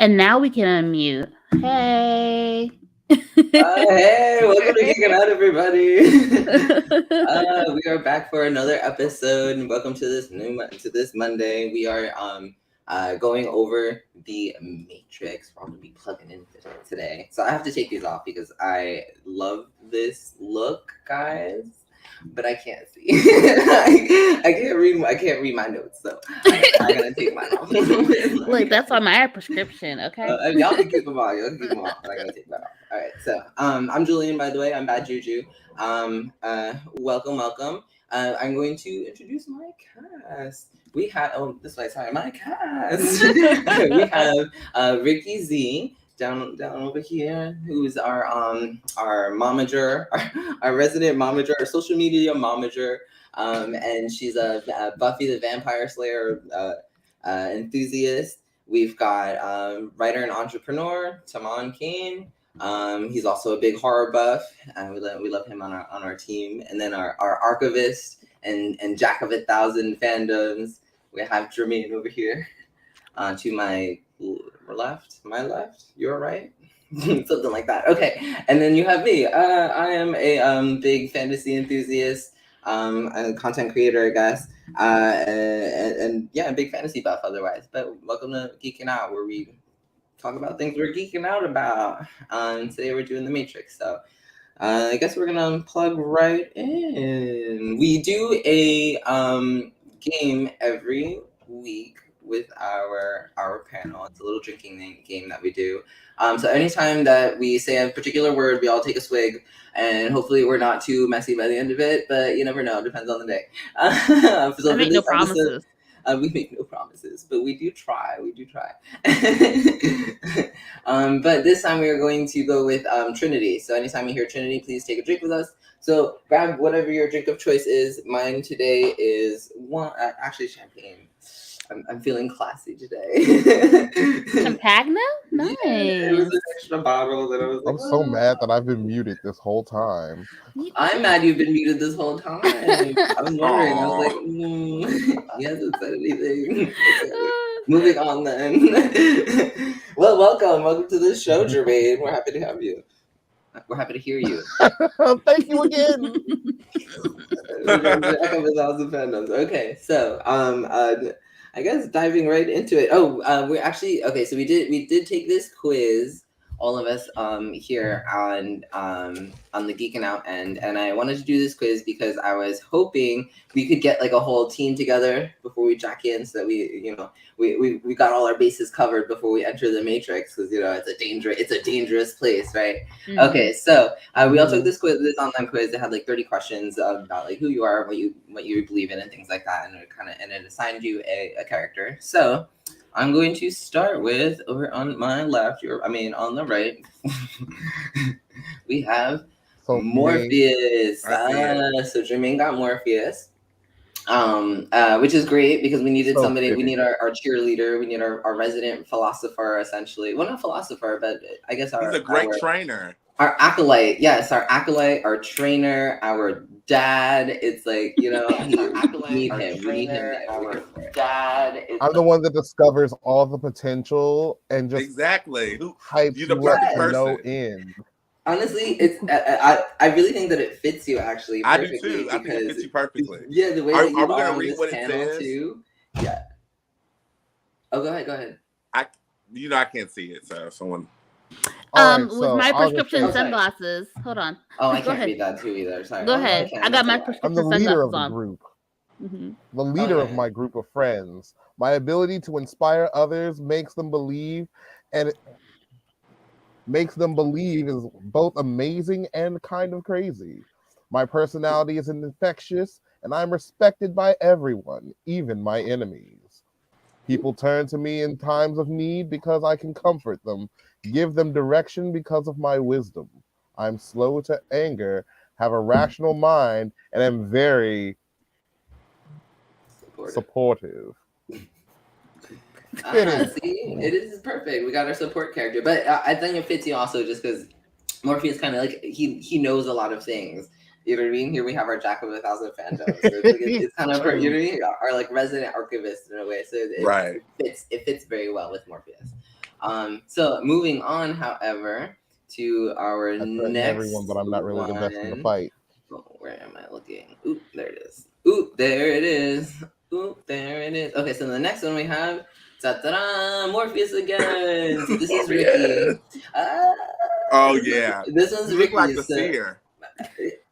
And now we can unmute. Hey. Hey, welcome to Geekin' Out, everybody. We are back for another episode, and welcome to this Monday. We are going over the Matrix. We're going to be plugging in today, so I have to take these off because I love this look, guys. But I can't see. I can't read my notes, so I'm gonna take mine off. Look, that's on my prescription, okay? Y'all can keep them on. Y'all can keep them on, but I'm gonna take that off. All right. So, I'm Julian, by the way. I'm Bad Juju. Welcome. I'm going to introduce my cast. We have my cast. We have Ricky Z down over here, who's our momager, our resident momager, our social media momager, and she's a Buffy the Vampire Slayer enthusiast. We've got writer and entrepreneur Taman Kane. He's also a big horror buff. We love him on our team. And then our archivist and jack of 1,000 fandoms. We have Jermaine over here. To my left, your right, something like that. Okay, and then you have me. I am a big fantasy enthusiast, a content creator, I guess, and yeah, a big fantasy buff otherwise. But welcome to Geekin' Out, where we talk about things we're geeking out about. Today we're doing the Matrix, so I guess we're gonna plug right in. We do a game every week with our panel. It's a little drinking game that we do. So anytime that we say a particular word, we all take a swig, and hopefully we're not too messy by the end of it. But you never know; depends on the day. So I make no promises. We make no promises, but we do try. But this time we are going to go with Trinity. So anytime you hear Trinity, please take a drink with us. So grab whatever your drink of choice is. Mine today is actually champagne. I'm feeling classy today. Champagne? Nice. Yeah, it was an extra bottle that I was like, I'm so mad that I've been muted this whole time. I'm mad you've been muted this whole time. I was wondering. I was like, he hasn't said anything. Okay. Moving on then. Well, welcome to the show, Jermaine. We're happy to have you. We're happy to hear you. Thank you again. Okay, so I guess diving right into it. We're actually okay. So we did take this quiz, all of us here on the Geekin' Out end, and I wanted to do this quiz because I was hoping we could get like a whole team together before we jack in, so that we got all our bases covered before we enter the Matrix, because it's a dangerous place, right? Mm-hmm. Okay, so we all took this online quiz. It had like 30 questions about like who you are, what you believe in, and things like that, and it assigned you a character. So I'm going to start with over on my left. On the right. We have Morpheus. So Jermaine got Morpheus. Which is great because we needed somebody. We need our cheerleader. We need our resident philosopher, essentially. Well, not philosopher, but I guess he's a great trainer. Our acolyte, yes, our acolyte, our trainer, our dad. It's like, we need him. We need him. Our dad. I'm the one that discovers all the potential and just exactly hypes you up to no end. Honestly, it's I really think that it fits you actually perfectly. I do too. I think it fits you perfectly. Yeah, the way that you are we are gonna read what it says too. Yeah. Oh, go ahead. I can't see it, so someone. With my prescription sunglasses. Hold on. Oh, I can't read that too either. Sorry. Go ahead. I got my prescription sunglasses on. I'm the leader of the group. Mm-hmm. The leader of my group of friends. My ability to inspire others makes them believe, and it makes them believe is both amazing and kind of crazy. My personality is infectious, and I'm respected by everyone, even my enemies. People turn to me in times of need because I can comfort them, give them direction because of my wisdom. I'm slow to anger, have a rational mind, and am very supportive. See, it is perfect. We got our support character, but I think it fits you also just because Morpheus kind of like he knows a lot of things. You know what I mean? Here we have our jack of 1,000 fandoms. So it's kind of you know what I mean? Our like resident archivist in a way. So it fits very well with Morpheus. So moving on, however, to our next everyone, but I'm not really the best in the fight. Oh, where am I looking? Oop, there it is. Oop, there it is. Oop, there it is. Okay, so the next one we have, ta-da, Morpheus again. So this is Ricky. Oh yeah. This one's you Ricky. Look like the seer.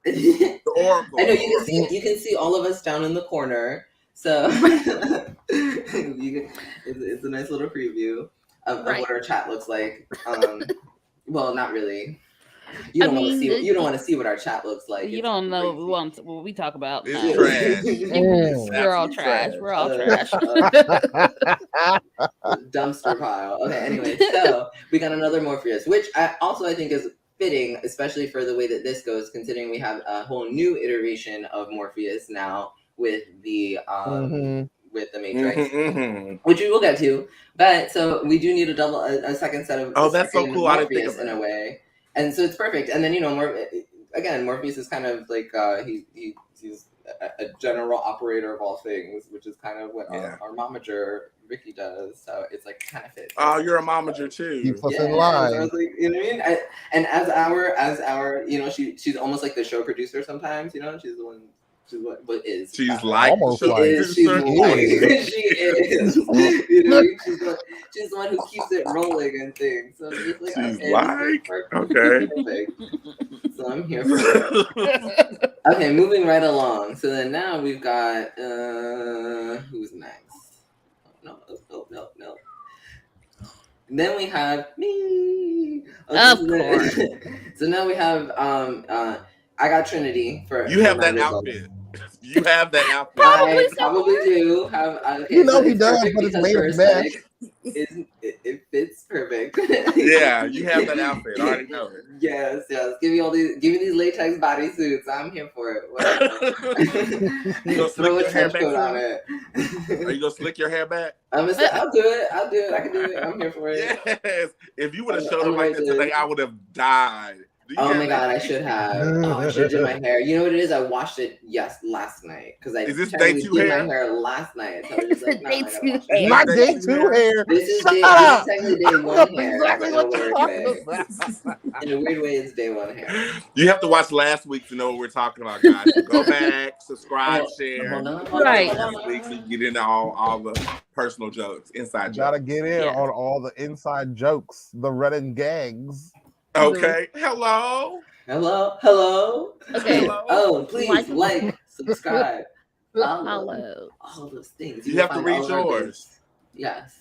The Oracle. I know you can see all of us down in the corner. So it's a nice little preview of what our chat looks like. Well, not really. You don't want to see what our chat looks like. You don't know what we talk about. It's trash. We're all trash. We're all trash. Dumpster pile. Okay, anyway, so we got another Morpheus, which I think is fitting, especially for the way that this goes, considering we have a whole new iteration of Morpheus now with the with the Matrix, which we will get to. But so we do need a second set of that's so cool. I didn't think of in a way, and so it's perfect. And then Morpheus is kind of like he's a general operator of all things, which is kind of what our momager Ricky does. So it's like kind of fits. Oh, you're a momager too. Keeps us in line. So I was like, you know what I mean? And as our she's almost like the show producer sometimes. She's the one. She's like almost she like is. She's like she is. She's the one who keeps it rolling and things. So it's like, okay. So I'm here for it. Okay, moving right along. So then now we've got who's next? No. And then we have me. Of course. So now we have I got Trinity for. You have that outfit. You have that outfit. I probably do have. Okay, he does, but it's made of mesh. It fits perfect. Yeah, you have that outfit. I already know it. Yes. Give me these latex bodysuits. I'm here for it. You gonna slick your hair back on it. Are you gonna slick your hair back? I'll do it. I can do it. I'm here for it. Yes. If you would have showed up like this today, I would have died. Oh my god, I should have. I should have did my hair. You know what it is? I washed it last night because I is this day 2 did hair? my hair last night. So I was just like, day 2 hair. Not day 2 hair. This is technically day 1 hair. Exactly what you're talking about. In a weird way, it's day 1 hair. You have to watch last week to know what we're talking about, guys. So go back, subscribe, share. Right. Last week so you get into all the personal jokes, inside jokes. Gotta get in on all the inside jokes, the running gags. Okay. Hello. Okay. Hello. Oh, please like, subscribe, follow, all those things. You have to read yours. Yes.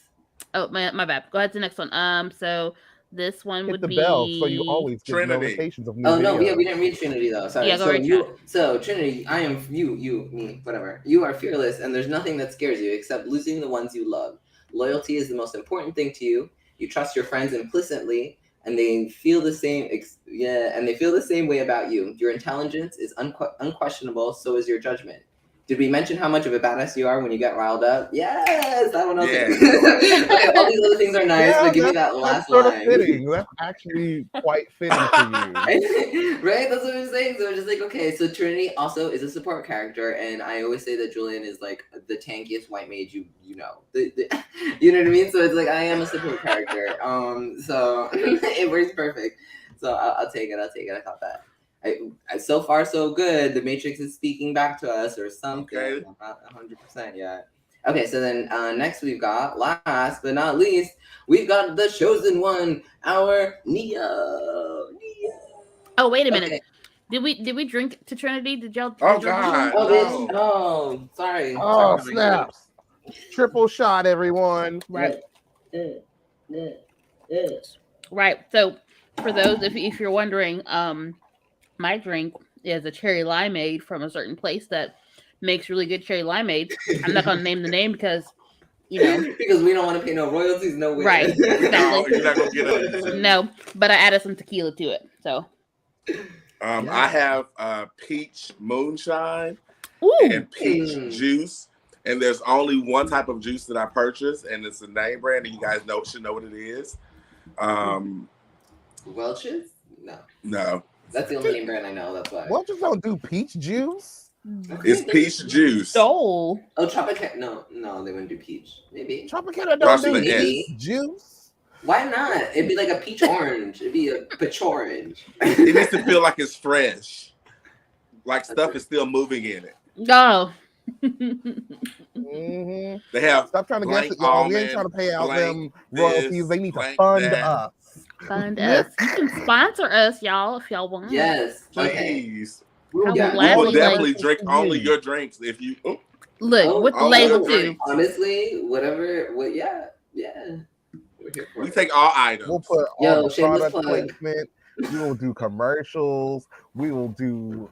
Oh, my bad. Go ahead to the next one. So this one Hit would the be bell so you always get Trinity. notifications of new no, videos. we didn't read Trinity though. Sorry. Yeah, go read So Trinity, I am you, me, whatever. You are fearless, and there's nothing that scares you except losing the ones you love. Loyalty is the most important thing to you. You trust your friends implicitly, and they feel the same. They feel the same way about you. Your intelligence is unquestionable. So is your judgment. Did we mention how much of a badass you are when you get riled up? Yes, that one. Okay, all these other things are nice, but give me that last line. Fitting. That's actually quite fitting for you. Right? That's what I'm saying. So I'm just like, okay, so Trinity also is a support character, and I always say that Julian is like the tankiest white mage you know. You know what I mean? So it's like I am a support character. So it works perfect. So I'll take it. I thought that. So far, so good. The Matrix is speaking back to us or something. Okay. I'm not 100% yet. Okay, so then next we've got, last but not least, we've got the chosen one, our Neo. Oh, wait a minute. Okay. Did we drink to Trinity? Did y'all? Oh God! Oh, sorry. Oh, snaps! Triple shot, everyone. Right. Right. So, for those, if you're wondering, my drink is a cherry limeade from a certain place that makes really good cherry limeade. I'm not gonna name the name because, because we don't want to pay no royalties, no way. Right. Exactly. No, you're not gonna get it. No, but I added some tequila to it. So, I have peach moonshine and peach juice, and there's only one type of juice that I purchase, and it's a name brand, and you guys should know what it is. Welch's? No. That's the only name brand I know. That's why. Welch's don't do peach juice. It's peach juice. Oh, Tropicana. No, they wouldn't do peach. Maybe Tropicana don't do peach juice. Why not? It'd be like a peach orange. It'd be a peach orange. It needs to feel like it's fresh. Like stuff is still moving in it. No. Mm-hmm. They have Stop trying to guess it, y'all. We ain't trying to pay out them this, royalties. They need to fund us. Fund us. You can sponsor us, y'all, if y'all want. Yes, please. We will we will definitely drink only your drinks if you. Look, with the label too. Honestly, whatever. Yeah. We take all items. We'll put all the product placement. We will do commercials. We will do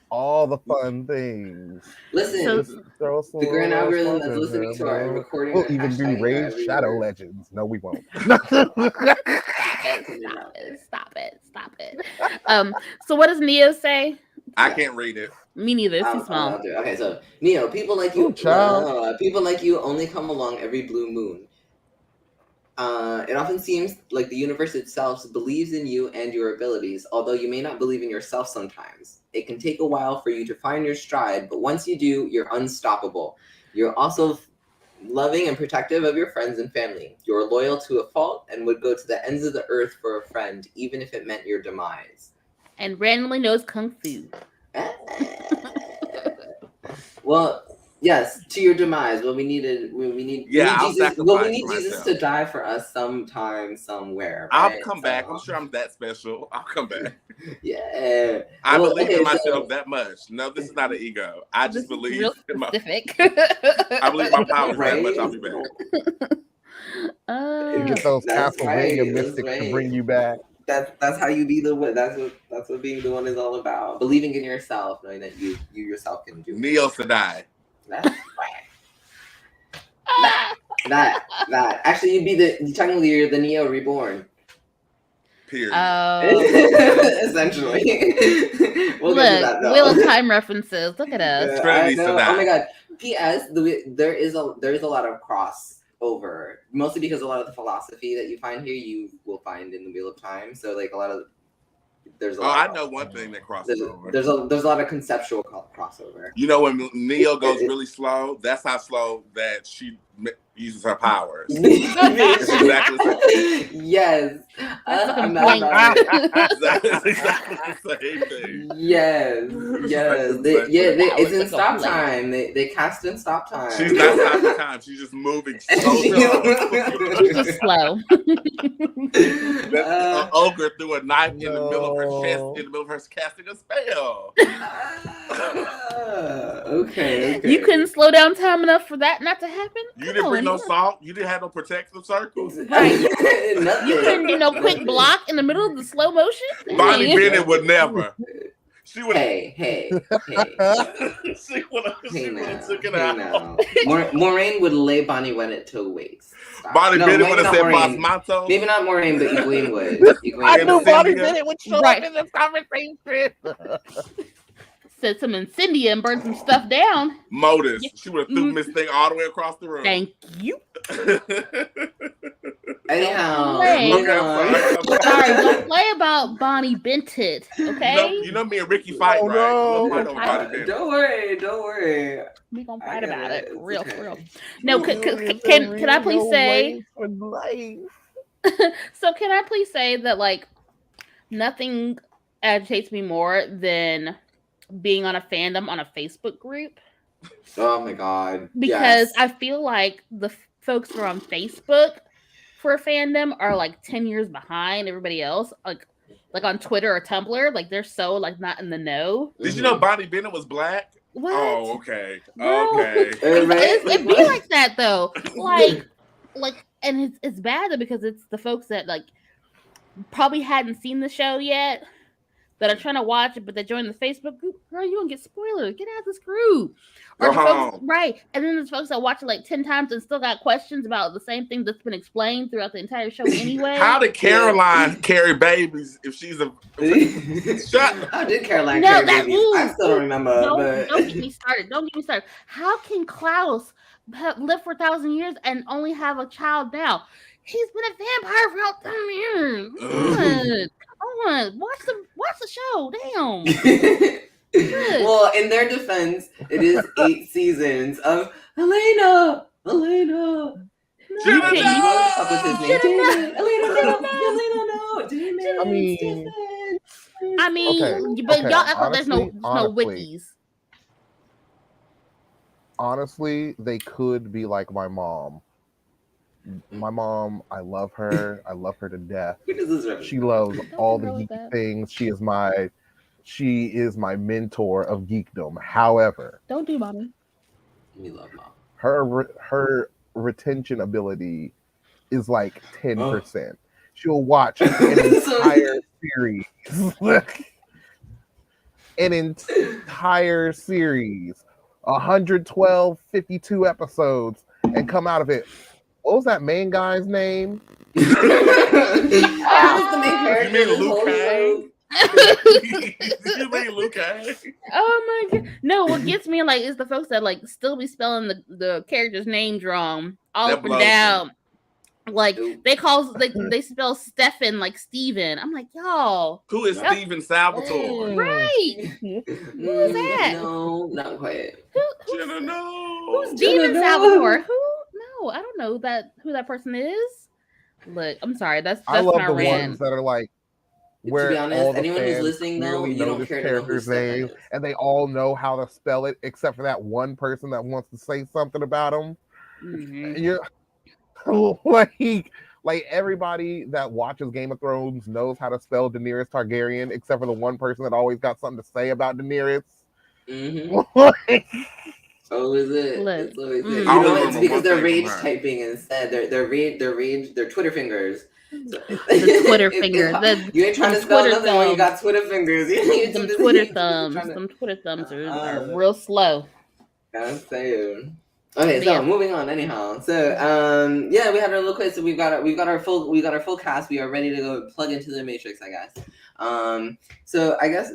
all the fun things. Listen, the grand algorithm that's listening to our recording. We'll even do Raid Shadow Legends. No, we won't. Stop it. So what does Neo say? I can't read it. Me neither. It's too small. Okay, so Neo, people like you, people like you only come along every blue moon. It often seems like the universe itself believes in you and your abilities, although you may not believe in yourself sometimes. It can take a while for you to find your stride, but once you do, you're unstoppable. You're also loving and protective of your friends and family. You're loyal to a fault and would go to the ends of the earth for a friend, even if it meant your demise. And randomly knows Kung Fu. Well, yes, to your demise. We need Jesus to die for us sometime, somewhere. Right? I'll come back. I'm sure I'm that special. I'll come back. Yeah. I believe in myself that much. No, this is not an ego. I just believe in my. I believe my power that much. I'll be back. You get those Castlevania mystics to bring you back. That's how you be the one. That's what being the one is all about. Believing in yourself, knowing that you yourself can do it. Neo Sedai. That's right. that. Actually, technically you're the Neo reborn. Period. Essentially. We'll get to that, though. Wheel of Time references. Look at us. Trinity Sedai. Oh my god. P.S. There is a lot of crossover, mostly because a lot of the philosophy that you find here you will find in the Wheel of Time. So like a lot of I know one thing that crosses over. There's a lot of conceptual crossover. You know, when Neo goes really slow, that's how slow that she uses her powers. Exactly. Yes. I'm not about it. That's exactly the same thing. Yes. It's in stop time. They cast in stop time. She's not stopping time. She's just moving so slow. She's just slow. An ogre threw a knife in the middle of her chest, in the middle of her casting a spell. Okay. You couldn't slow down time enough for that not to happen? You didn't bring no salt? You didn't have no protective circles? Right. You couldn't do no quick block in the middle of the slow motion? Bonnie Bennett would never. She would. Hey. She would have took it out. Moraine would lay Bonnie Bennett to waste. Bonnie Bennett would have said Boss Manto. Maybe not Moraine, but Egwene would. I knew Bonnie Bennett would show up in this conversation. Said some Incendia and burned some stuff down. Modus. She would have threw this thing all the way across the room. Thank you. Anyhow, sorry, don't play about Bonnie Bennett, okay? You know me and Ricky fight, right? No. We'll fight don't worry. We gonna fight about it, for real. No, can I please say? So can I please say that like nothing agitates me more than being on a fandom on a Facebook group. Oh my god! Because I feel like the folks who are on Facebook for a fandom are like 10 years behind everybody else. Like on Twitter or Tumblr, like they're so like not in the know. Did you know Bonnie Bennett was black? What? Oh, okay. No. Okay. It'd be like that though. Like, and it's bad because it's the folks that like probably hadn't seen the show yet that are trying to watch it, but they join the Facebook group. Girl, you gonna get spoilers. Get out of this group. Or the folks, right. And then there's folks that watch it like 10 times and still got questions about the same thing that's been explained throughout the entire show anyway. How did Caroline carry babies if she's a... How did Caroline carry babies? I still don't remember. Don't get me started. How can Klaus live for 1,000 years and only have a child now? He's been a vampire for 1,000 years. Come on. Watch the show. Damn. Well, in their defense, it is 8 seasons of Elena. Shoulda Can known. Up with his name. I mean, Okay, but okay, y'all act like there's no honestly. wikis. Honestly, they could be like my mom. My mom, I love her. I love her to death. She loves all the geeky things. She is my mentor of geekdom. However, don't do mommy. We love mom. Her retention ability is like 10%. She'll watch an entire series. An entire series. 112, 52 episodes and come out of it. What was that main guy's name? That was the main character. You mean Luke Cage? You mean Luke Cage? Oh my god! No, what gets me like is the folks that like still be spelling the characters' names wrong all That up and blows down. Like Ooh. they spell Stefan like Steven. I'm like, y'all. Who is Steven Salvatore? Right. Who is that? No, not quite. Who's Demon Salvatore? Who? No, I don't know who that person is. Look, I'm sorry. That's I love my the rant. ones that are like where To be honest, all the anyone who's fans listening though, clearly you know don't this care to know who character's Stefan name is. and they all know how to spell it except for that one person that wants to say something about him. Mm-hmm. You're like everybody that watches Game of Thrones knows how to spell Daenerys Targaryen, except for the one person that always got something to say about Daenerys. Mm-hmm. Oh, is it? Look. It's always it. Mm. You I know, remember it's because one they're thing rage from her. typing instead. They're Twitter fingers. So, The Twitter fingers. You ain't trying to spell Twitter nothing when you got Twitter fingers. Them Twitter thumbs. Them Twitter thumbs are real slow. I'm saying. Okay, But so yeah. moving on. Anyhow, so yeah, we had our little quiz. So we've got our full cast. We are ready to go plug into the Matrix, I guess. So I guess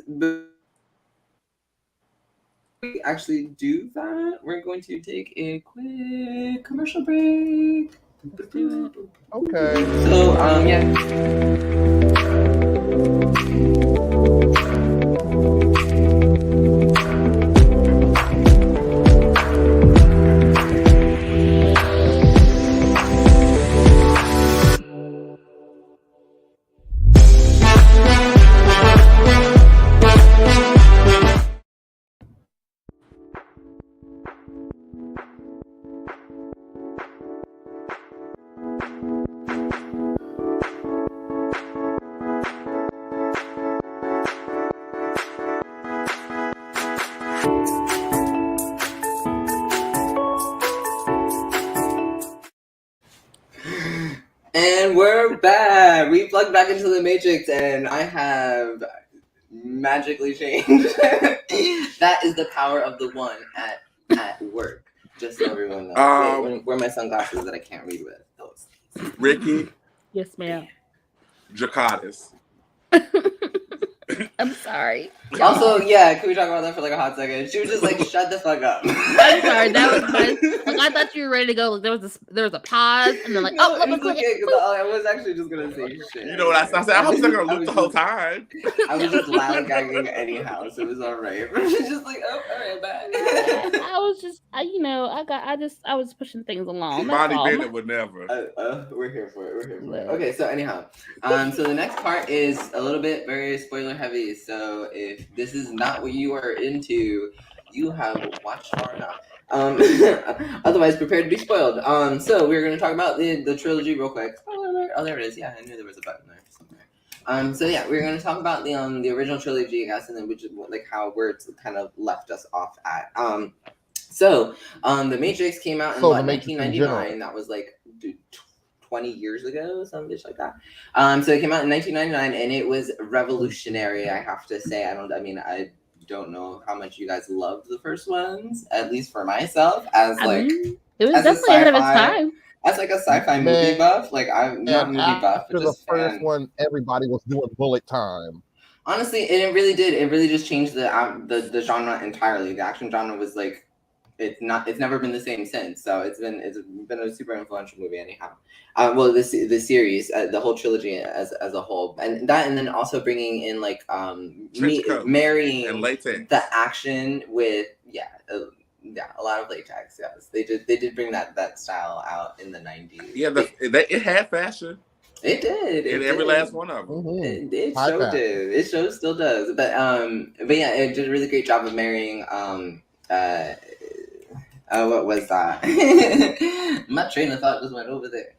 we actually do that. We're going to take a quick commercial break. Okay. So yeah. And we're back. We plugged back into the Matrix, and I have magically changed. That is the power of the one at work. Just so everyone knows. Wait, where are my sunglasses that I can't read with? Those. Ricky Yes, ma'am. Jacatis. I'm sorry. Also, yeah, can we talk about that for like a hot second? She was just like, "Shut the fuck up." I'm sorry. That was my. Like, I thought you were ready to go. Like, there was a pause, and then like, No, oh, let me it's click okay, it. 'cause I was actually just gonna say shit. You know what I said? I was not gonna loop the whole time. I was just lollygagging anyhow, so it was alright. Just like, oh, alright, bye. I was just, I was pushing things along. Bonnie Bennett would never. We're here for it. We're here for it. Okay, so anyhow, so the next part is a little bit very spoiler heavy. So if this is not what you are into, you have watched far enough. Otherwise, prepare to be spoiled. So we're gonna talk about the trilogy real quick. Oh, there it is. Yeah, I knew there was a button there somewhere. So yeah, we're gonna talk about the original trilogy, I guess, and then which is like how words kind of left us off at. So the Matrix came out in 1999. That was like 20 years ago, some bitch like that. So it came out in 1999, and it was revolutionary. I have to say, I don't know how much you guys loved the first ones, at least for myself, as like it was definitely ahead of its time. As like a sci-fi movie buff, like I'm not movie buff, but just the first one, everybody was doing bullet time. Honestly, and it really did. It really just changed the genre entirely. The action genre was like, it's never been the same since. So it's been a super influential movie anyhow. Well, the series, the whole trilogy as a whole, and then also bringing in like marrying and latex. the action with a lot of latex. Yes, they did bring that style out in the 90s. Yeah, it had fashion. It did. In every last one of them. It did. It still does. But yeah, it did a really great job of marrying what was that? My train of thought just went over there.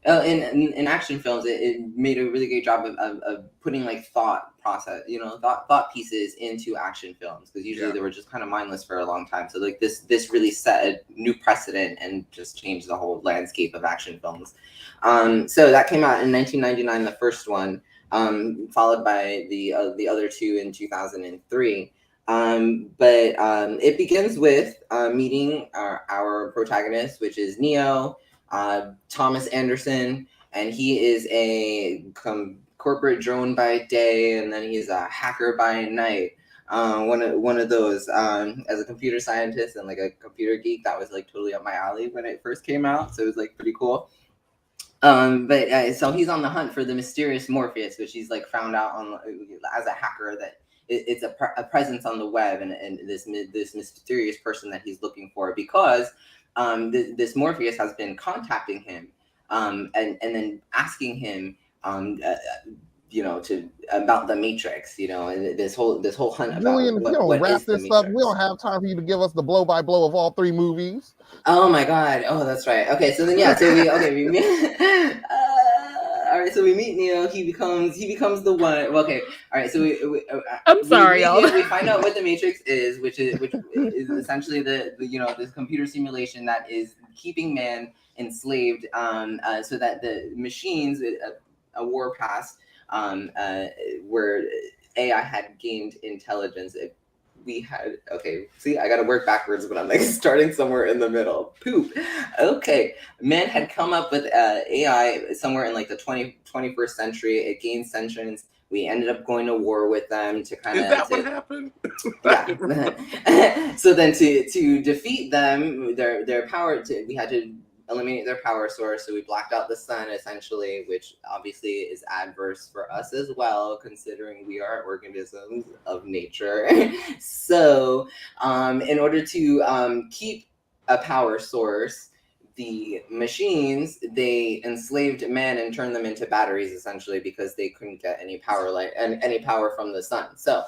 In action films, it made a really great job of putting like thought process, thought pieces into action films, because usually they were just kind of mindless for a long time. So like this really set a new precedent and just changed the whole landscape of action films. So that came out in 1999, the first one, followed by the other two in 2003. But it begins with meeting our protagonist, which is Neo, Thomas Anderson, and he is a corporate drone by day, and then he's a hacker by night. One of those. As a computer scientist and like a computer geek, that was like totally up my alley when it first came out. So it was like pretty cool. But so he's on the hunt for the mysterious Morpheus, which he's like found out on as a hacker that it's a presence on the web, and this mysterious person that he's looking for, because this Morpheus has been contacting him and then asking him about the Matrix, and this whole hunt Julian, about if you don't wrap this up, we don't have time for you to give us the blow by blow of all three movies. Oh my god! Oh, that's right. Okay, so then all right, so we meet Neo. He becomes the one. Okay, all right. So I'm sorry, y'all. We find out what the Matrix is, which is essentially this computer simulation that is keeping man enslaved, so that the machines, a war past, where AI had gained intelligence. I got to work backwards, but I'm like starting somewhere in the middle. Poop. Okay. Man had come up with AI somewhere in like the 21st century. It gained sentience. We ended up going to war with them to kind of. Is that what happened? Yeah. So then to defeat them, their power, we had to eliminate their power source. So we blacked out the sun essentially, which obviously is adverse for us as well, considering we are organisms of nature. So in order to keep a power source, the machines, they enslaved man and turned them into batteries essentially, because they couldn't get any power from the sun. So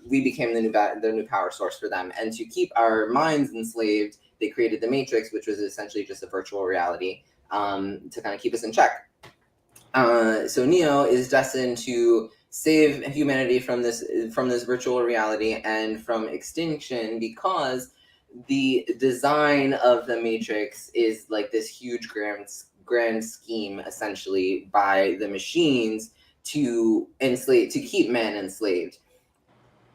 we became the new power source for them. And to keep our minds enslaved, they created the Matrix, which was essentially just a virtual reality to kind of keep us in check. So Neo is destined to save humanity from this virtual reality and from extinction, because the design of the Matrix is like this huge grand scheme essentially by the machines to keep man enslaved.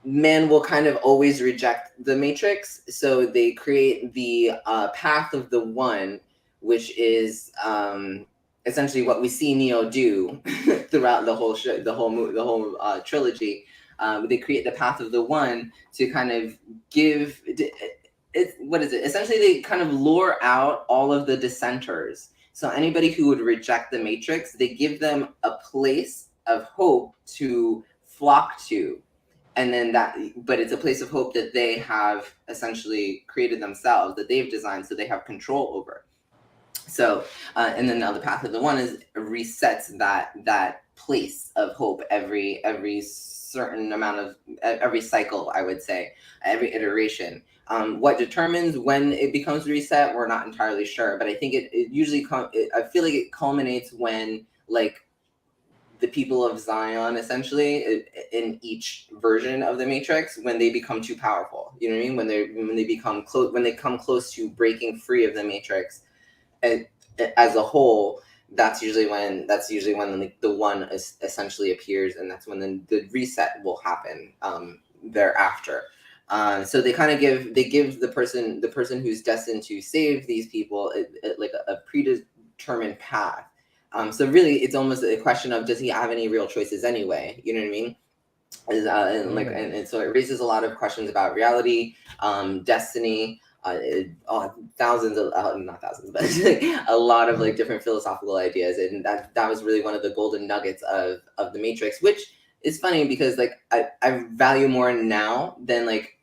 Man will kind of always reject the Matrix, so they create the path of the one, which is essentially what we see Neo do throughout the whole show, the whole trilogy. They create the path of the one to kind of give what is it? Essentially, they kind of lure out all of the dissenters. So anybody who would reject the Matrix, they give them a place of hope to flock to. And then but it's a place of hope that they have essentially created themselves, that they've designed, so they have control over. So, and then now the path of the one resets that place of hope every certain amount of every cycle, I would say, every iteration. What determines when it becomes reset, we're not entirely sure, but I think it usually I feel like it culminates when like the people of Zion, essentially, in each version of the Matrix, when they become too powerful. You know what I mean? When they become close, when they come close to breaking free of the Matrix, and as a whole, that's usually when the one essentially appears, and that's when the reset will happen thereafter. So they kind of give the person who's destined to save these people like a predetermined path. So really, it's almost a question of, does he have any real choices anyway? You know what I mean? And so it raises a lot of questions about reality, destiny, thousands of not thousands, but a lot of like different philosophical ideas, and that was really one of the golden nuggets of the Matrix, which is funny because like I value more now than like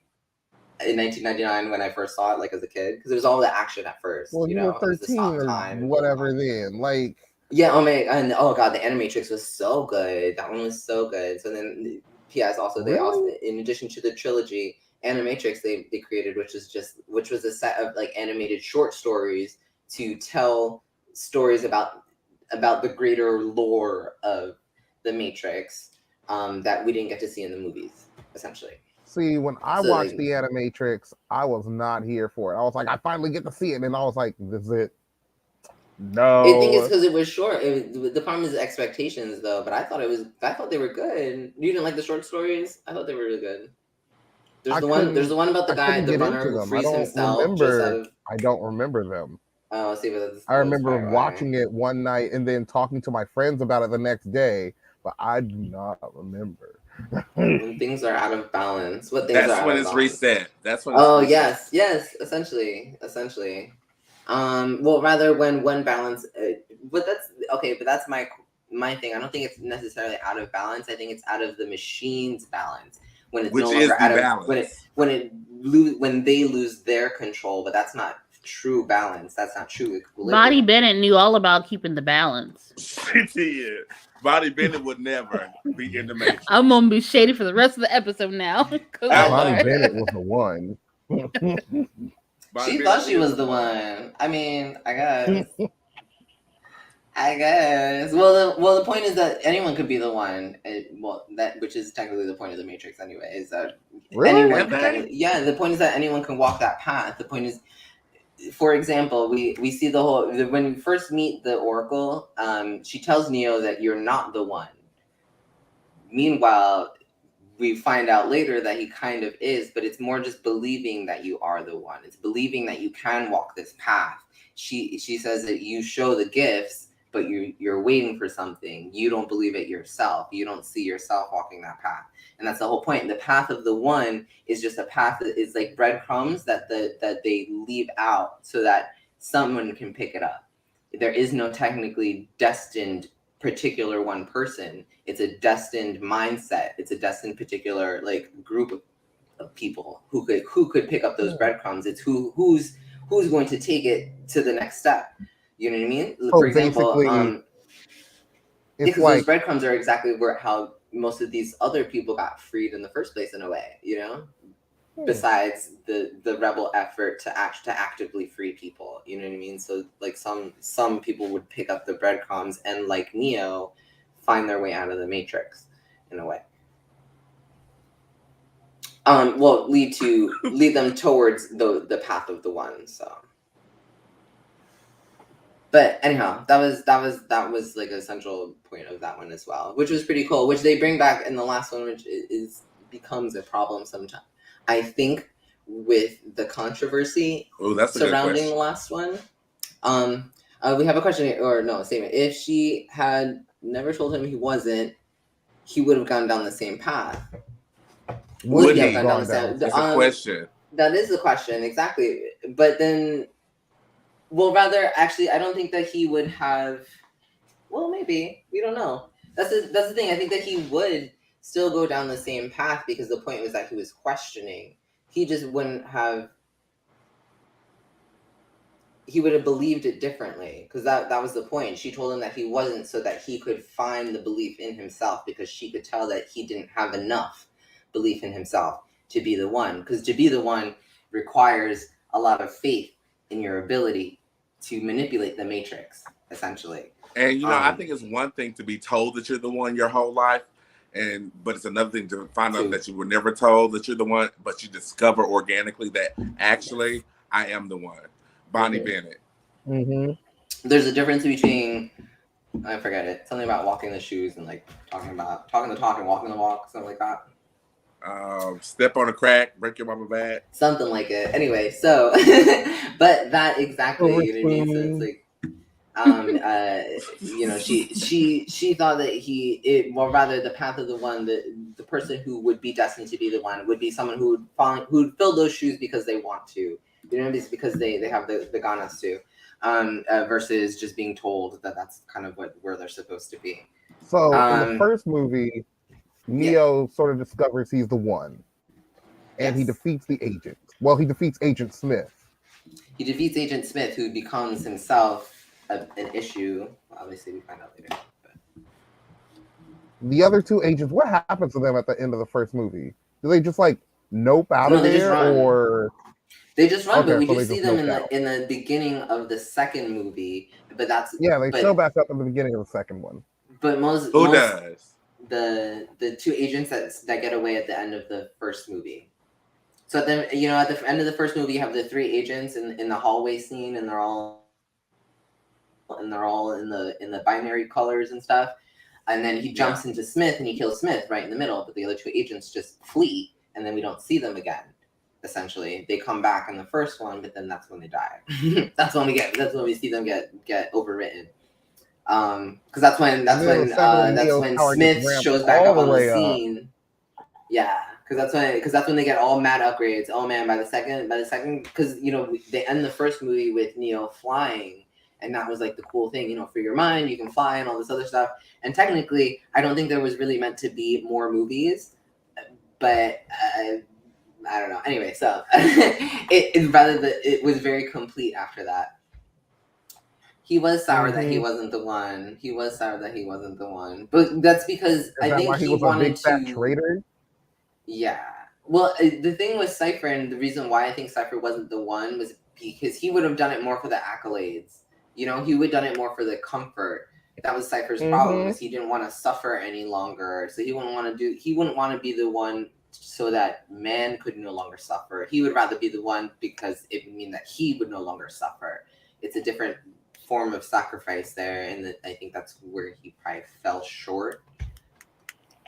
in 1999 when I first saw it, like as a kid, because it was all the action at first. Well, you were 13 or whatever then. Like, yeah, oh god, the Animatrix was so good. That one was so good. So then, P.S. also they also, in addition to the trilogy Animatrix, they created, which was a set of like animated short stories to tell stories about the greater lore of the Matrix that we didn't get to see in the movies, essentially. See, when I watched the Animatrix, I was not here for it. I was like, I finally get to see it, and I was like, this is it. No, I think it's because it was short. The problem is the expectations, though. But I thought they were good. You didn't like the short stories? I thought they were really good. There's the one about the guy, the runner who frees himself. I don't remember them. Oh, see, but I remember watching it one night and then talking to my friends about it the next day, but I do not remember. When things are out of balance, That's when it's reset. That's when. Yes, essentially. Well, rather when one balance, but that's my thing. I don't think it's necessarily out of balance. I think it's out of the machine's balance when it's no longer out of when they lose their control. But that's not true balance. That's not true equilibrium. Bonnie Bennett knew all about keeping the balance. She did. Bonnie Bennett would never be in the Matrix. I'm gonna be shady for the rest of the episode now. Bonnie Bennett was the one. She thought she was the one. I mean, I guess. Well, the point is that anyone could be the one. Which is technically the point of the Matrix anyway. Is that anyone? The point is that anyone can walk that path. The point is, for example, we see when we first meet the Oracle. She tells Neo that you're not the one. Meanwhile, we find out later that he kind of is, but it's more just believing that you are the one. It's believing that you can walk this path. She says that you show the gifts, but you're waiting for something. You don't believe it yourself. You don't see yourself walking that path. And that's the whole point. The path of the one is just a path that is like breadcrumbs that they leave out so that someone can pick it up. There is no technically destined particular one person. It's a destined mindset. It's a destined particular like group of people who could pick up those breadcrumbs. It's who's going to take it to the next step. You know what I mean? For example, because those breadcrumbs are exactly how most of these other people got freed in the first place, in a way. You know, besides the rebel effort to actively free people. You know what I mean? So like some people would pick up the breadcrumbs and, like Neo, find their way out of the Matrix in a way. Lead them towards the path of the one. So, but anyhow, that was like a central point of that one as well, which was pretty cool. Which they bring back in the last one, which becomes a problem sometimes. I think with the controversy surrounding the last one. We have a question statement. If she had never told him he wasn't, he would have gone down the same path. Would he have gone down the same? That's a question. That is the question, exactly. But then, actually, I don't think that he would have. Well, maybe, we don't know. That's the thing. I think that he would still go down the same path because the point was that he was questioning. He just wouldn't have. He would have believed it differently because that was the point. She told him that he wasn't so that he could find the belief in himself because she could tell that he didn't have enough belief in himself to be the one. Because to be the one requires a lot of faith in your ability to manipulate the Matrix, essentially. And, I think it's one thing to be told that you're the one your whole life. But it's another thing to find out that you were never told that you're the one, but you discover organically that actually I am the one. Bonnie Bennett. Mm-hmm. There's a difference between, I forget it, something about walking the shoes and like talking the talk and walking the walk, something like that. Step on a crack, break your mama back. Something like it. Anyway, so, but that exactly, you know what I mean? So it's like, she thought that the path of the one, the person who would be destined to be the one would be someone who would fill those shoes because they want to. You know, because they have the ganas to, versus just being told that that's kind of where they're supposed to be. So in the first movie, Neo sort of discovers he's the one, and he defeats the agent. Well, he defeats Agent Smith. He defeats Agent Smith, who becomes himself an issue. Obviously, we find out later. But... The other two agents, what happens to them at the end of the first movie? Do they just like nope out of there, or they just run? Okay, but we so just they see just them noped out. in the beginning of the second movie. But that's they show back up in the beginning of the second one. But most does the two agents that get away at the end of the first movie. So then, at the end of the first movie, you have the three agents in the hallway scene, and they're all in the binary colors and stuff. And then he jumps into Smith and he kills Smith right in the middle. But the other two agents just flee, and then we don't see them again. Essentially, they come back in the first one, but then that's when they die. That's when we see them get overwritten. Because that's when Smith shows back up on the scene. Yeah, because that's when they get all mad upgrades. Oh man, by the second, because they end the first movie with Neo flying, and that was like the cool thing. For your mind, you can fly and all this other stuff. And technically, I don't think there was really meant to be more movies, but I don't know. Anyway, so it was very complete after that. He was sour that he wasn't the one. But that's because I think he was wanted a big fat traitor. Yeah. Well, the thing with Cypher, and the reason why I think Cypher wasn't the one, was because he would have done it more for the accolades. He would have done it more for the comfort. That was Cypher's problem, was he didn't want to suffer any longer. So he wouldn't want to be the one so that man could no longer suffer. He would rather be the one because it would mean that he would no longer suffer. It's a different form of sacrifice there, and I think that's where he probably fell short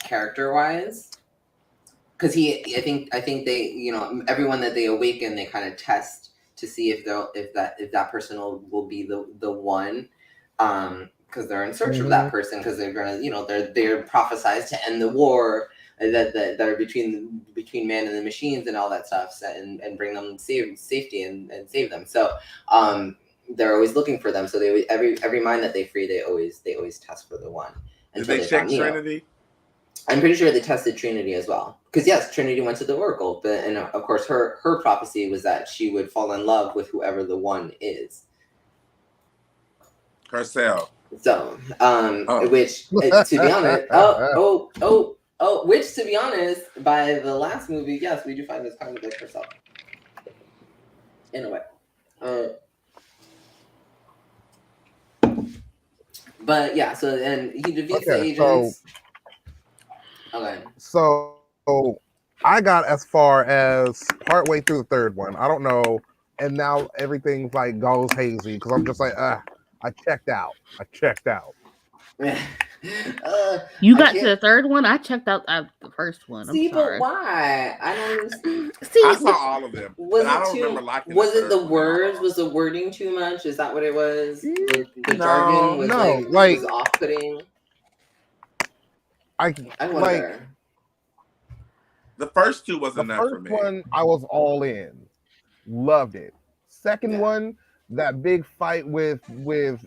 character-wise. Because I think they, everyone that they awaken, they kind of test to see if that person will be the one, because they're in search of that person, because they're gonna, they're prophesized to end the war that are between man and the machines and all that stuff, and bring them safety and save them. So they're always looking for them. So they every mind that they free, they always test for the one. Did they check Trinity? I'm pretty sure they tested Trinity as well. Because yes, Trinity went to the Oracle, and of course her prophecy was that she would fall in love with whoever the one is. Herself. So, which to be honest, which to be honest, by the last movie, yes, we do find this kind of like herself. In a way. But yeah, so then he defeats the agents. So I got as far as partway through the third one. I don't know, and now everything's like goes hazy because I'm just like, I checked out. You got to the third one. I checked out the first one. But why? I don't understand. I saw all of them. I don't remember liking. Was it the words? Was the wording too much? Is that what it was? The jargon was was off-putting. I wonder. The first two wasn't enough for me. The first one, I was all in. Loved it. Second one, that big fight with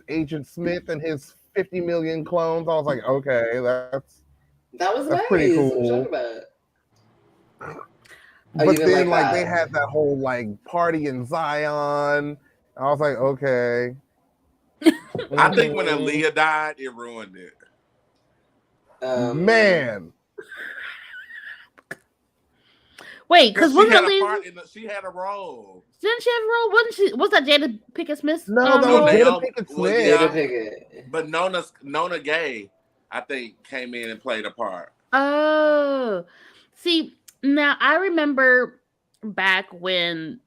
Agent Smith and his 50 million clones, I was like, okay, that's nice. Pretty cool. But then they had that whole party in Zion. I was like, okay. I think when Aaliyah died, it ruined it. Man. Wait, because wasn't she had a role? Didn't she have a role? Wasn't she? Was that Jada Pinkett Smith? No, that was Jada Pinkett Smith. Jada Pinkett. But Nona Gay, I think, came in and played a part. Oh, see, now I remember back when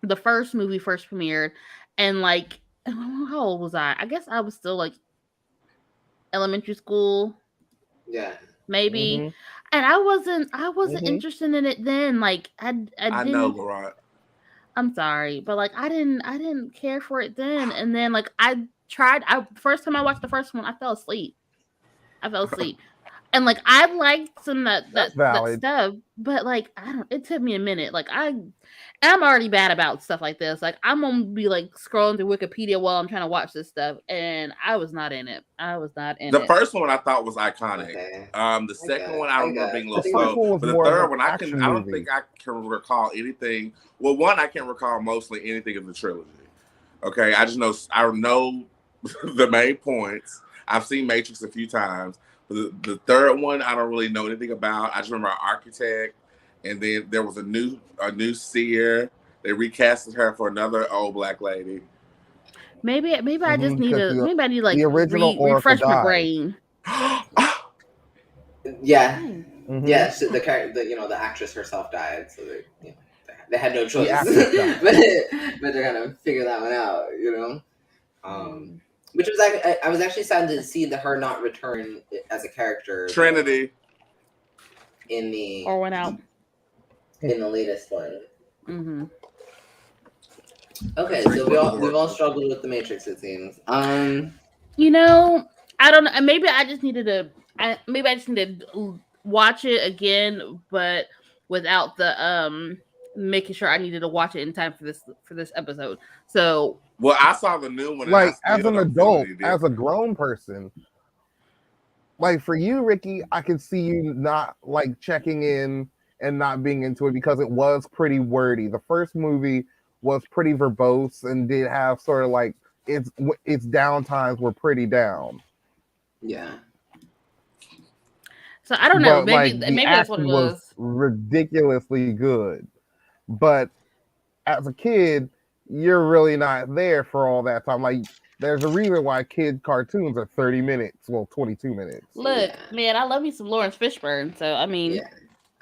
the first movie first premiered, and how old was I? I guess I was still elementary school. Yeah. Maybe. Mm-hmm. And I wasn't interested in it then. I know, Laurent. I'm sorry, but I didn't care for it then. And then I tried. First time I watched the first one, I fell asleep. And like I liked some of that valid. stuff, but like it took me a minute. Like I'm already bad about stuff like this. Like I'm gonna be like scrolling through Wikipedia while I'm trying to watch this stuff, and I was not in it. The first one I thought was iconic. Okay. The second one I remember being a little The first slow, one was but the more of third an one action I don't movie. think I can recall anything. Well, one I can't recall mostly anything of the trilogy. Okay, I know the main points. I've seen Matrix a few times. The third one I don't really know anything about. I just remember our architect, and then there was a new seer. They recasted her for another old black lady. Maybe I just need to like the original refresh my died. brain. Yeah. Mm-hmm. Yeah, so the actress herself died, so they had no choice. but they're gonna figure that one out, Which was I was actually sad to see her not return as a character. Trinity went out in the latest one. Mm-hmm. Okay, so we've all struggled with the Matrix, it seems. I don't know. Maybe I just needed to watch it again, but without the making sure I needed to watch it in time for this episode. So well, I saw the new one. Like as an adult, as a grown person, like for you, Ricky, I could see you not like checking in and not being into it because it was pretty wordy. The first movie was pretty verbose and did have sort of like its down times were pretty down. Yeah. So I don't know. But, maybe that's what it was. Ridiculously good. But as a kid, you're really not there for all that time. Like there's a reason why kid cartoons are 30 minutes, well 22 minutes. Look, man, I love me some Lawrence Fishburne. So I mean, yeah.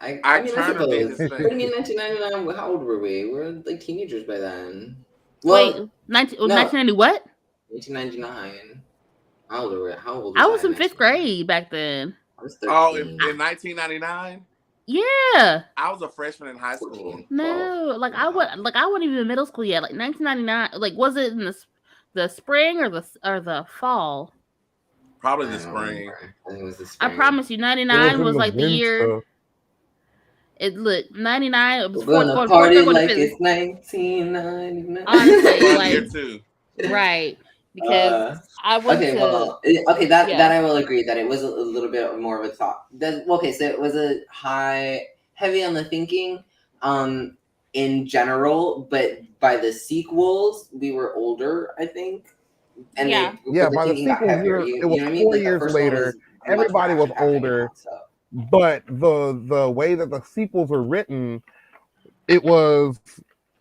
I suppose. What do you mean 1999? How old were we? We were like teenagers by then. Well, wait, 1990 what? 1999. How old were we? I was in 5th grade back then. I was 13. Oh, in 1999? Yeah. I was a freshman in high school. 14, no, like I wasn't even in middle school yet. Like 1999. Like was it in the spring or the fall? Probably the spring. I think it was the spring. I promise you, 99 was like the year. It looked 99. It was we're gonna party like it's 1999. Honestly, like year two. Right, because I went to. That I will agree that it was a little bit more of a thought. Okay, so it was heavy on the thinking, in general, but by the sequels we were older, I think. And by the sequels, it was 4 years later. Everybody was older. But the way that the sequels were written, it was.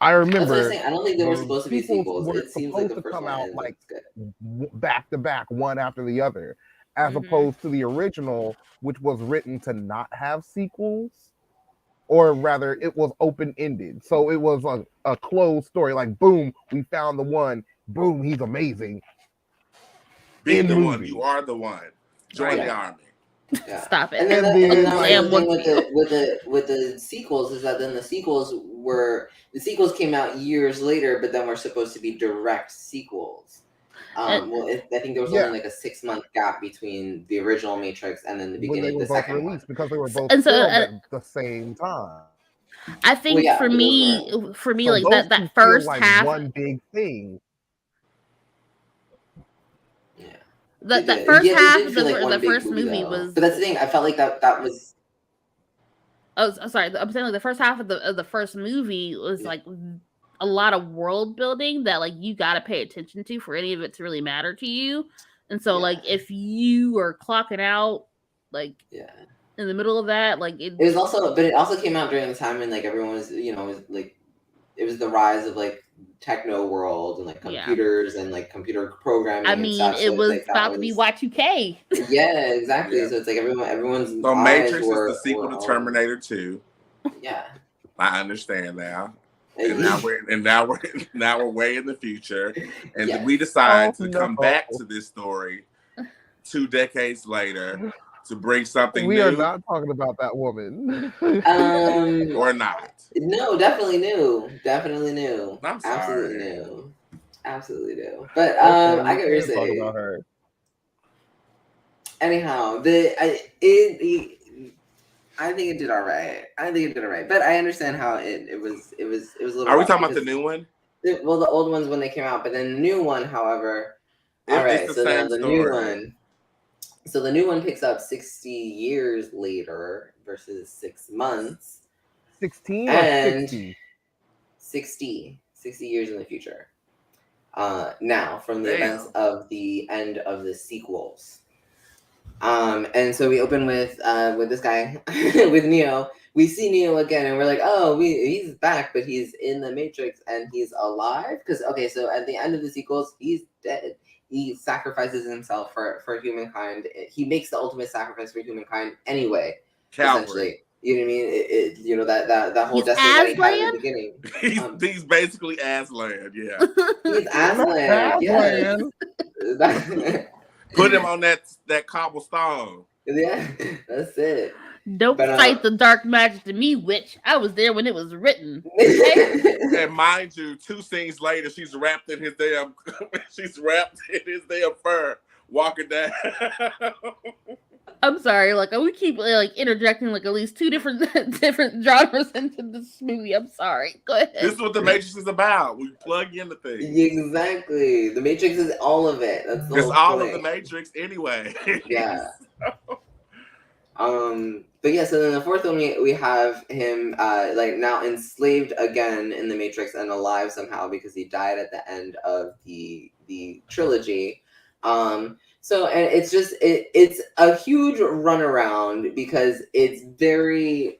I remember. I don't think they were supposed to be sequels. It seems like the first come one out like good. back to back, one after the other, as opposed to the original, which was written to not have sequels, or rather, it was open ended. So it was a closed story. Like, boom, we found the one. Boom, he's amazing. Be the one. You are the one. Join the army. Yeah. Stop it. And then the thing with the sequels is that then the sequels came out years later, but then were supposed to be direct sequels. I think there was only like a 6-month gap between the original Matrix and then the beginning of the second one because they were both filmed at the same time. I think for me, like that first half, one big thing. That first half of the first movie was. But that's the thing. I felt like that was. Oh, sorry. I'm saying like the first half of the first movie was like a lot of world building that like you got to pay attention to for any of it to really matter to you. And so like if you are clocking out like in the middle of that, like it was also, but it also came out during the time when like everyone was was like it was the rise of like techno world and like computers and like computer programming. I mean, it was about to be Y2K. Yeah, exactly. So it's like everyone's. So Matrix is the sequel to Terminator 2. Yeah, I understand now. And now we're way in the future, and we decide to come back to this story 2 decades later to bring something new. We are not talking about that woman. Or not. No, definitely new. I'm sorry. Absolutely new. But I get what you're saying. About her. Anyhow, I think it did all right. But I understand how it was a little. Are we talking about the new one? Well, the old ones when they came out, but then the new one, however. It's the same the story. new one. So the new one picks up 60 years later versus 6 months. 16 or 60 years in the future. Now from the events of the end of the sequels. And so we open with this guy with Neo. We see Neo again, and we're like, oh, he's back, but he's in the Matrix and he's alive. Because so at the end of the sequels, he's dead. He sacrifices himself for humankind. He makes the ultimate sacrifice for humankind anyway. Calvary. Essentially, you know what I mean? That whole destiny that he had in the beginning. He's basically Aslan, yeah. He's Aslan, yes. Put him on that cobblestone. Yeah, that's it. Don't fight the dark magic to me, witch. I was there when it was written. Okay? And mind you, 2 scenes later, she's wrapped in his damn fur, walking down. I'm sorry, we keep interjecting at least 2 different genres into this movie. I'm sorry. Go ahead. This is what the Matrix is about. We plug into things. Exactly. The Matrix is all of it. That's the whole all point. of the Matrix anyway. Yeah. But yeah, so then the fourth one we have him now enslaved again in the Matrix and alive somehow because he died at the end of the trilogy. So and it's just it's a huge runaround because we're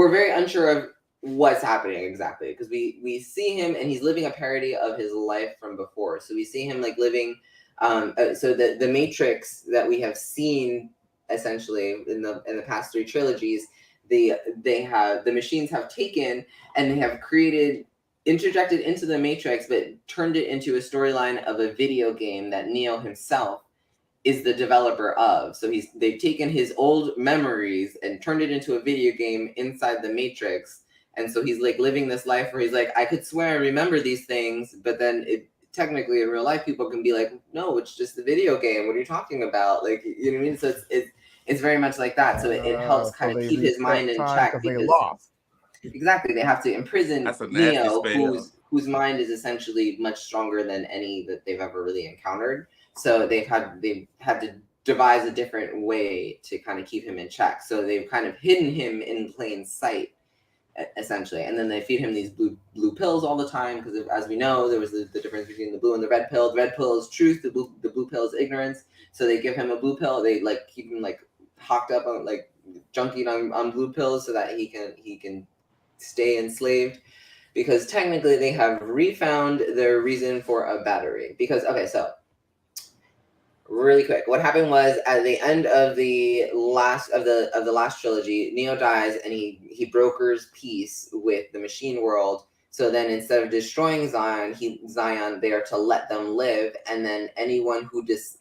very unsure of what's happening exactly because we see him and he's living a parody of his life from before. So we see him living so the Matrix that we have seen essentially in the past 3 trilogies, the machines have taken and they have interjected into the Matrix, but turned it into a storyline of a video game that Neo himself is the developer of. So they've taken his old memories and turned it into a video game inside the Matrix. And so he's living this life where he's I could swear I remember these things, but then technically in real life people can be no, it's just the video game. What are you talking about? You know what I mean? So it's very much like that. So it helps kind of keep his mind in check because they lost. Exactly, they have to imprison Neo, whose mind is essentially much stronger than any that they've ever really encountered. So they've had to devise a different way to kind of keep him in check. So they've kind of hidden him in plain sight, essentially. And then they feed him these blue pills all the time because, as we know, there was the difference between the blue and the red pill. The red pill is truth. The blue pill is ignorance. So they give him a blue pill. They keep him hocked up on junkied on blue pills so that he can stay enslaved, because technically they have refound their reason for a battery. Because so really quick, what happened was at the end of the last trilogy, Neo dies and he brokers peace with the machine world. So then instead of destroying Zion, they are to let them live, and then anyone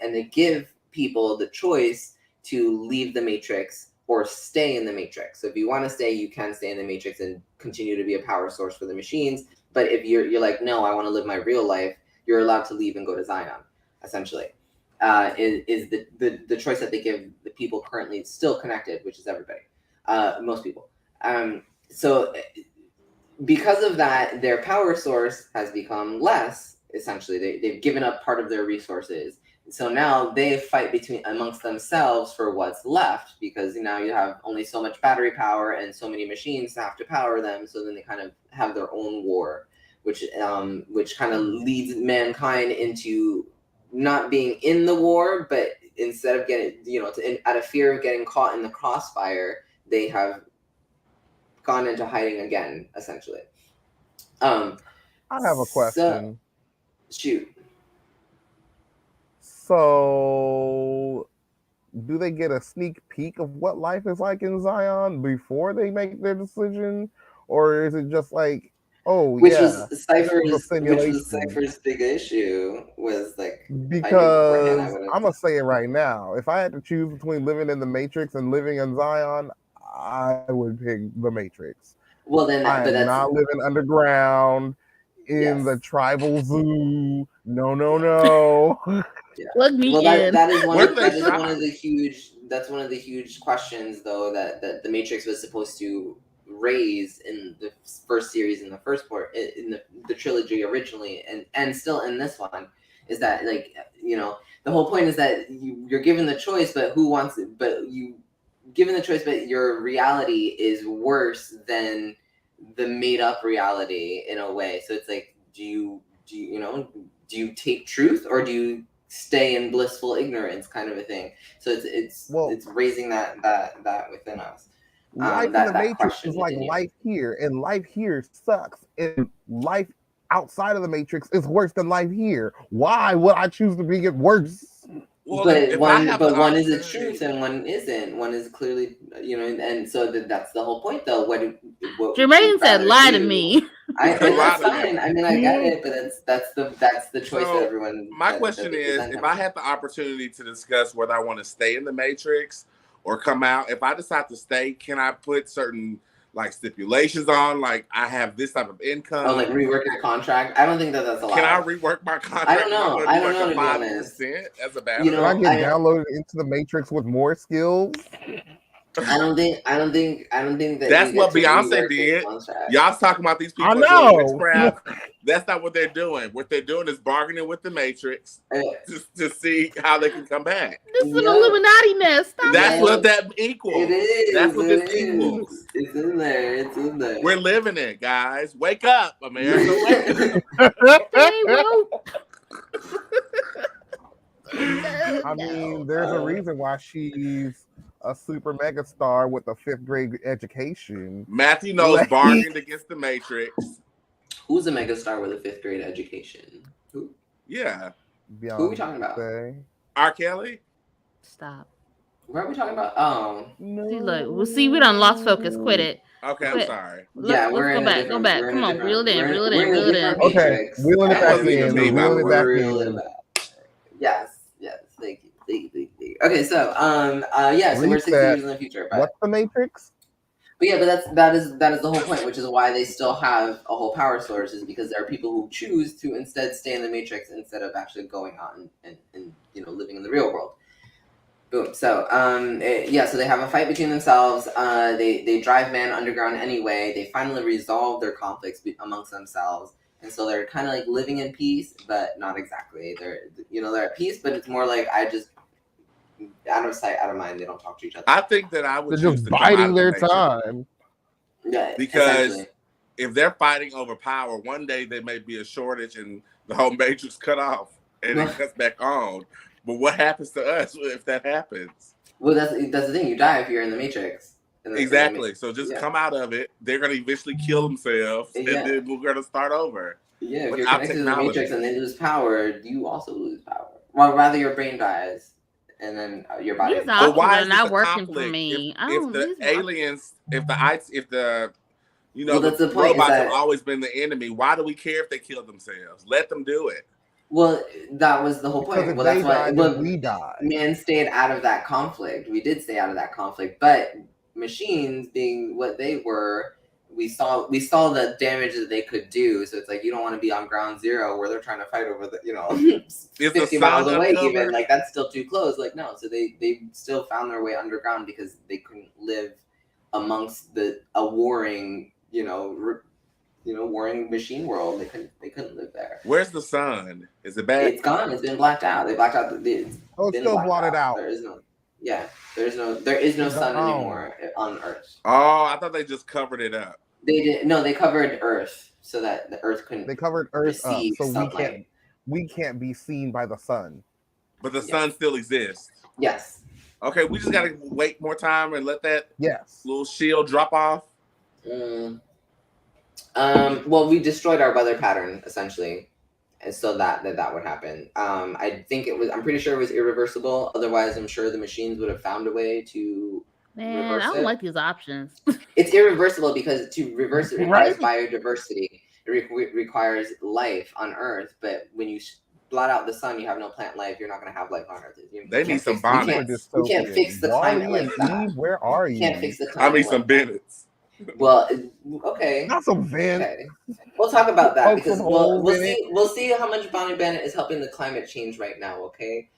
and they give people the choice to leave the Matrix or stay in the Matrix. So if you want to stay, you can stay in the Matrix and continue to be a power source for the machines. But if you're no, I want to live my real life, you're allowed to leave and go to Zion, essentially. Is the choice that they give the people currently still connected, which is everybody, most people. So because of that, their power source has become less, essentially. They've given up part of their resources. So now they fight amongst themselves for what's left, because now you have only so much battery power and so many machines to have to power them. So then they kind of have their own war, which kind of leads mankind into not being in the war, but instead of getting, out of fear of getting caught in the crossfire, they have gone into hiding again, essentially. I have a question. Shoot. So, do they get a sneak peek of what life is like in Zion before they make their decision? Or is it just which was Cypher's big issue, was because I'm going to say it right now. If I had to choose between living in the Matrix and living in Zion, I would pick the Matrix. Well, then I'm not living underground in the tribal zoo. No. Plug me well, in. that is one Where of, they that is shot? one of the huge. That's one of the huge questions, though, that the Matrix was supposed to raise in the first series, in the first part, in the trilogy originally, and still in this one, is that, like, you know, the whole point is that you're given the choice, but who wants it? But you given the choice, but your reality is worse than the made up reality in a way. So it's like, do you take truth, or do you stay in blissful ignorance, kind of a thing? So it's raising that within us. Life in the Matrix is like life here, and life here sucks, and life outside of the Matrix is worse than life here. Why would I choose to make it worse? Well, but one is a truth and one isn't. One is clearly, and so that's the whole point, though. What Jermaine said, "Lie to me." That's fine. I mean, I get it, but that's the choice that everyone. My question is, if I had the opportunity to discuss whether I want to stay in the Matrix or come out, if I decide to stay, can I put certain like stipulations on, like I have this type of income? Oh, like rework your contract? I don't think that's allowed. Can I rework my contract? I don't know. I don't know, to be 5% as a bad. Can I get downloaded into the Matrix with more skills? I don't think that. That's what Beyonce did. Y'all talking about these people I know. doing witchcraft. That's not what they're doing. What they're doing is bargaining with the Matrix to see how they can come back. This is an Illuminati mess. That's what that equals. It is. That's what this equals. It's in there. It's in there. We're living it, guys. Wake up, America. Wake up. I mean, there's a reason why she's a super mega star with a 5th grade education. Matthew knows bargained against the Matrix. Who's a mega star with a 5th grade education? Who? Yeah. Beyonce. Who are we talking about? R. Kelly? Stop. What are we talking about? Oh. No. See, look, we done lost focus. Quit it. Okay, I'm sorry. Let's go back. Come on, reel it in. Okay, reeling it back in. Reeling it back in. Yes. Thank you. Okay, so so we're 60 years in the future. But, what's the Matrix? But yeah, but that is the whole point, which is why they still have a whole power source, is because there are people who choose to instead stay in the Matrix instead of actually going out and living in the real world. Boom. So so they have a fight between themselves. They drive man underground anyway. They finally resolve their conflicts amongst themselves. And so they're kind of like living in peace, but not exactly. They're at peace, but it's more like out of sight, out of mind. They don't talk to each other. I think that I would. They're just biding their time. Yeah, because if they're fighting over power, one day there may be a shortage and the whole Matrix cut off and it cuts back on. But what happens to us if that happens? Well, that's the thing. You die if you're in the Matrix. Exactly. So just come out of it. They're going to eventually kill themselves, and then we're going to start over. Yeah, if you're connected to the Matrix and they lose power, you also lose power. Well, rather your brain dies, and then your body. These options are not working for me. If the aliens, if the the robots have always been the enemy, why do we care if they kill themselves? Let them do it. Well, that was the whole point. Well, that's why we died. Man stayed out of that conflict. We did stay out of that conflict, but machines being what they were, we saw the damage that they could do. So it's like, you don't want to be on ground zero where they're trying to fight over 50 miles away even. Like, that's still too close. Like, no. So they still found their way underground because they couldn't live amongst a warring, warring machine world. They couldn't live there. Where's the sun? Is it back? It's gone. It's been blacked out. They blacked out it's still blotted out. There is no sun anymore on Earth. Oh, I thought they just covered it up. They covered Earth so that the Earth couldn't. They covered Earth up, so sunlight. we can't be seen by the sun. But the sun still exists. Yes. Okay, we just gotta wait more time and let that little shield drop off. Well, we destroyed our weather pattern essentially, and so that would happen. I'm pretty sure it was irreversible. Otherwise, I'm sure the machines would have found a way to reverse it. I don't like these options. It's irreversible because to reverse it requires biodiversity. It requires life on Earth. But when you blot out the sun, you have no plant life. You're not going to have life on Earth. They need some bonnets. You can't fix the climate like that. Where are you? You can't fix the climate. I need some Bennett's. Well, okay. Not some vent. Okay. We'll talk about that Poke because some we'll holes in see how much Bonnie Bennett is helping the climate change right now. Okay,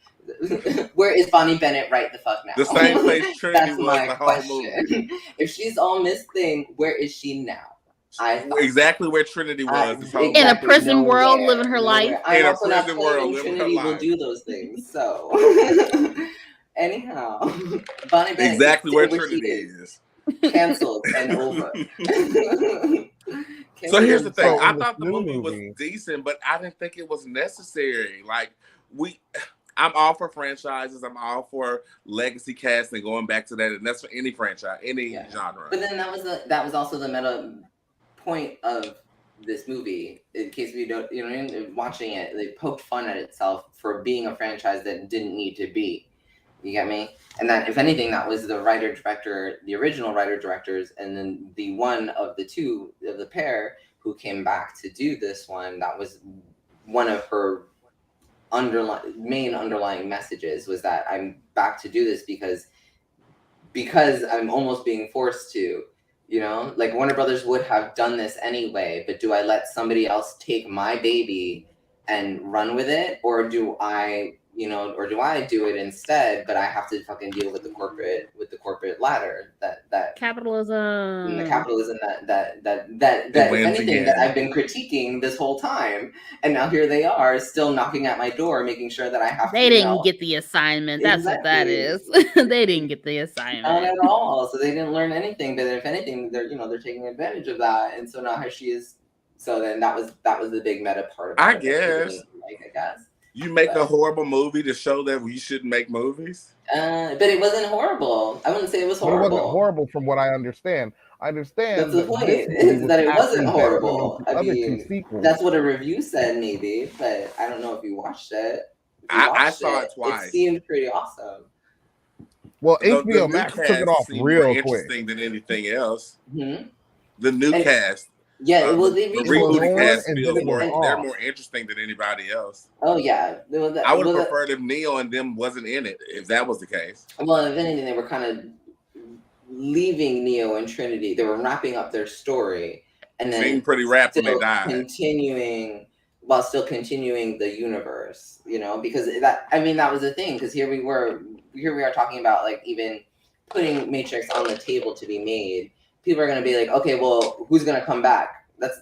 where is Bonnie Bennett right the fuck now? The same place Trinity That's was my the whole question. movie. If she's all Miss Thing, where is she now? Exactly where Trinity was this whole in a movie. prison world, living her life. I'm In a also not prison world, claiming living her Trinity will life. do those things. So, anyhow, Bonnie Bennett Exactly where she Trinity is. Canceled and over. So here's the thing. So I in thought the movie was decent, but I didn't think it was necessary. Like I'm all for franchises. I'm all for legacy casting, going back to that, and that's for any franchise, any genre. But then that was also the meta point of this movie. In case we don't, watching it, they poked fun at itself for being a franchise that didn't need to be. You get me? And that, if anything, that was the the original writer-directors, and then the one of the two of the pair who came back to do this one. That was one of her main underlying messages, was that I'm back to do this because I'm almost being forced to. Like Warner Brothers would have done this anyway, but do I let somebody else take my baby and run with it, or do I do it instead? But I have to fucking deal with the corporate ladder that capitalism, and the capitalism that if anything that I've been critiquing this whole time, and now here they are still knocking at my door, making sure that I have they didn't get the assignment. That's what that is. They didn't get the assignment. Not at all. So they didn't learn anything, but if anything, they're taking advantage of that. And so now here she is. So then that was the big meta part of it. I guess. You make a horrible movie to show that we shouldn't make movies? But it wasn't horrible. I wouldn't say it was horrible. But it wasn't horrible from what I understand. I understand. That's the point, is that it wasn't horrible. I mean, that's what a review said, maybe, but I don't know if you watched it. I saw it twice. It seemed pretty awesome. Well, HBO Max took it off real quick. Interesting than anything else. Mm-hmm. The new cast. Yeah, the rebooted cast feels they're more interesting than anybody else. Oh yeah, I would have preferred if Neo and them wasn't in it, if that was the case. Well, if anything, they were kind of leaving Neo and Trinity. They were wrapping up their story, and then seemed pretty wrapped when they died. Still continuing the universe, because that was the thing. Because here we are talking about, like, even putting Matrix on the table to be made. People are going to be like, okay, well, who's going to come back? That's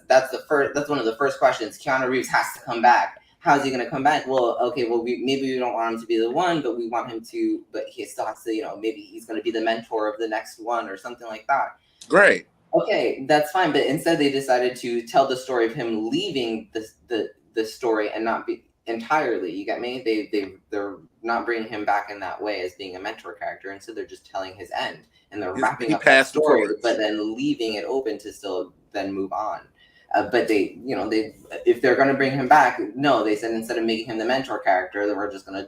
one of the first questions. Keanu Reeves has to come back. How's he going to come back? Well, okay, well, maybe we don't want him to be the one, but we want him to, but he still has to, maybe he's going to be the mentor of the next one or something like that. Great. Okay, that's fine. But instead they decided to tell the story of him leaving the story and not be entirely, you get me? They're not bringing him back in that way as being a mentor character. Instead, they're just telling his end. And they're wrapping up that story, but then leaving it open to still then move on. But they if they're going to bring him back, no, they said instead of making him the mentor character, that we're just going to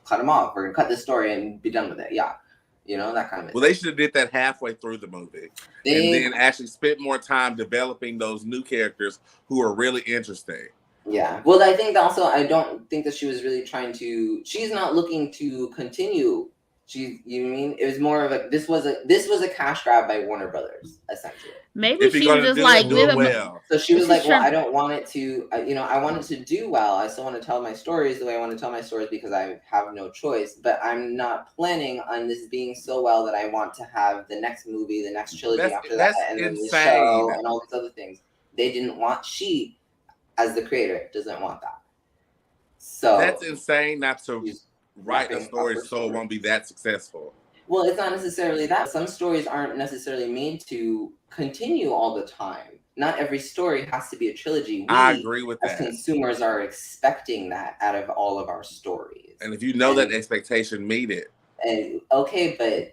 cut him off. We're going to cut this story and be done with it. Yeah. That kind of thing. Well, they should have did that halfway through the movie. And then actually spent more time developing those new characters who are really interesting. Yeah. Well, I think also, I don't think that she was really she's not looking to continue. You know what I mean? It was more of this was a cash grab by Warner Brothers, essentially. Maybe she was just like, So she was like, well, I don't want it to, I want it to do well. I still want to tell my stories the way I want to tell my stories because I have no choice. But I'm not planning on this being so well that I want to have the next movie, the next trilogy after that, and then the show and all these other things. They didn't want, she, as the creator, doesn't want that. So that's insane not to write a story so it won't be that successful. Well, it's not necessarily that. Some stories aren't necessarily made to continue all the time. Not every story has to be a trilogy. I agree with that. As consumers are expecting that out of all of our stories. And if you know that expectation, meet it. Okay, but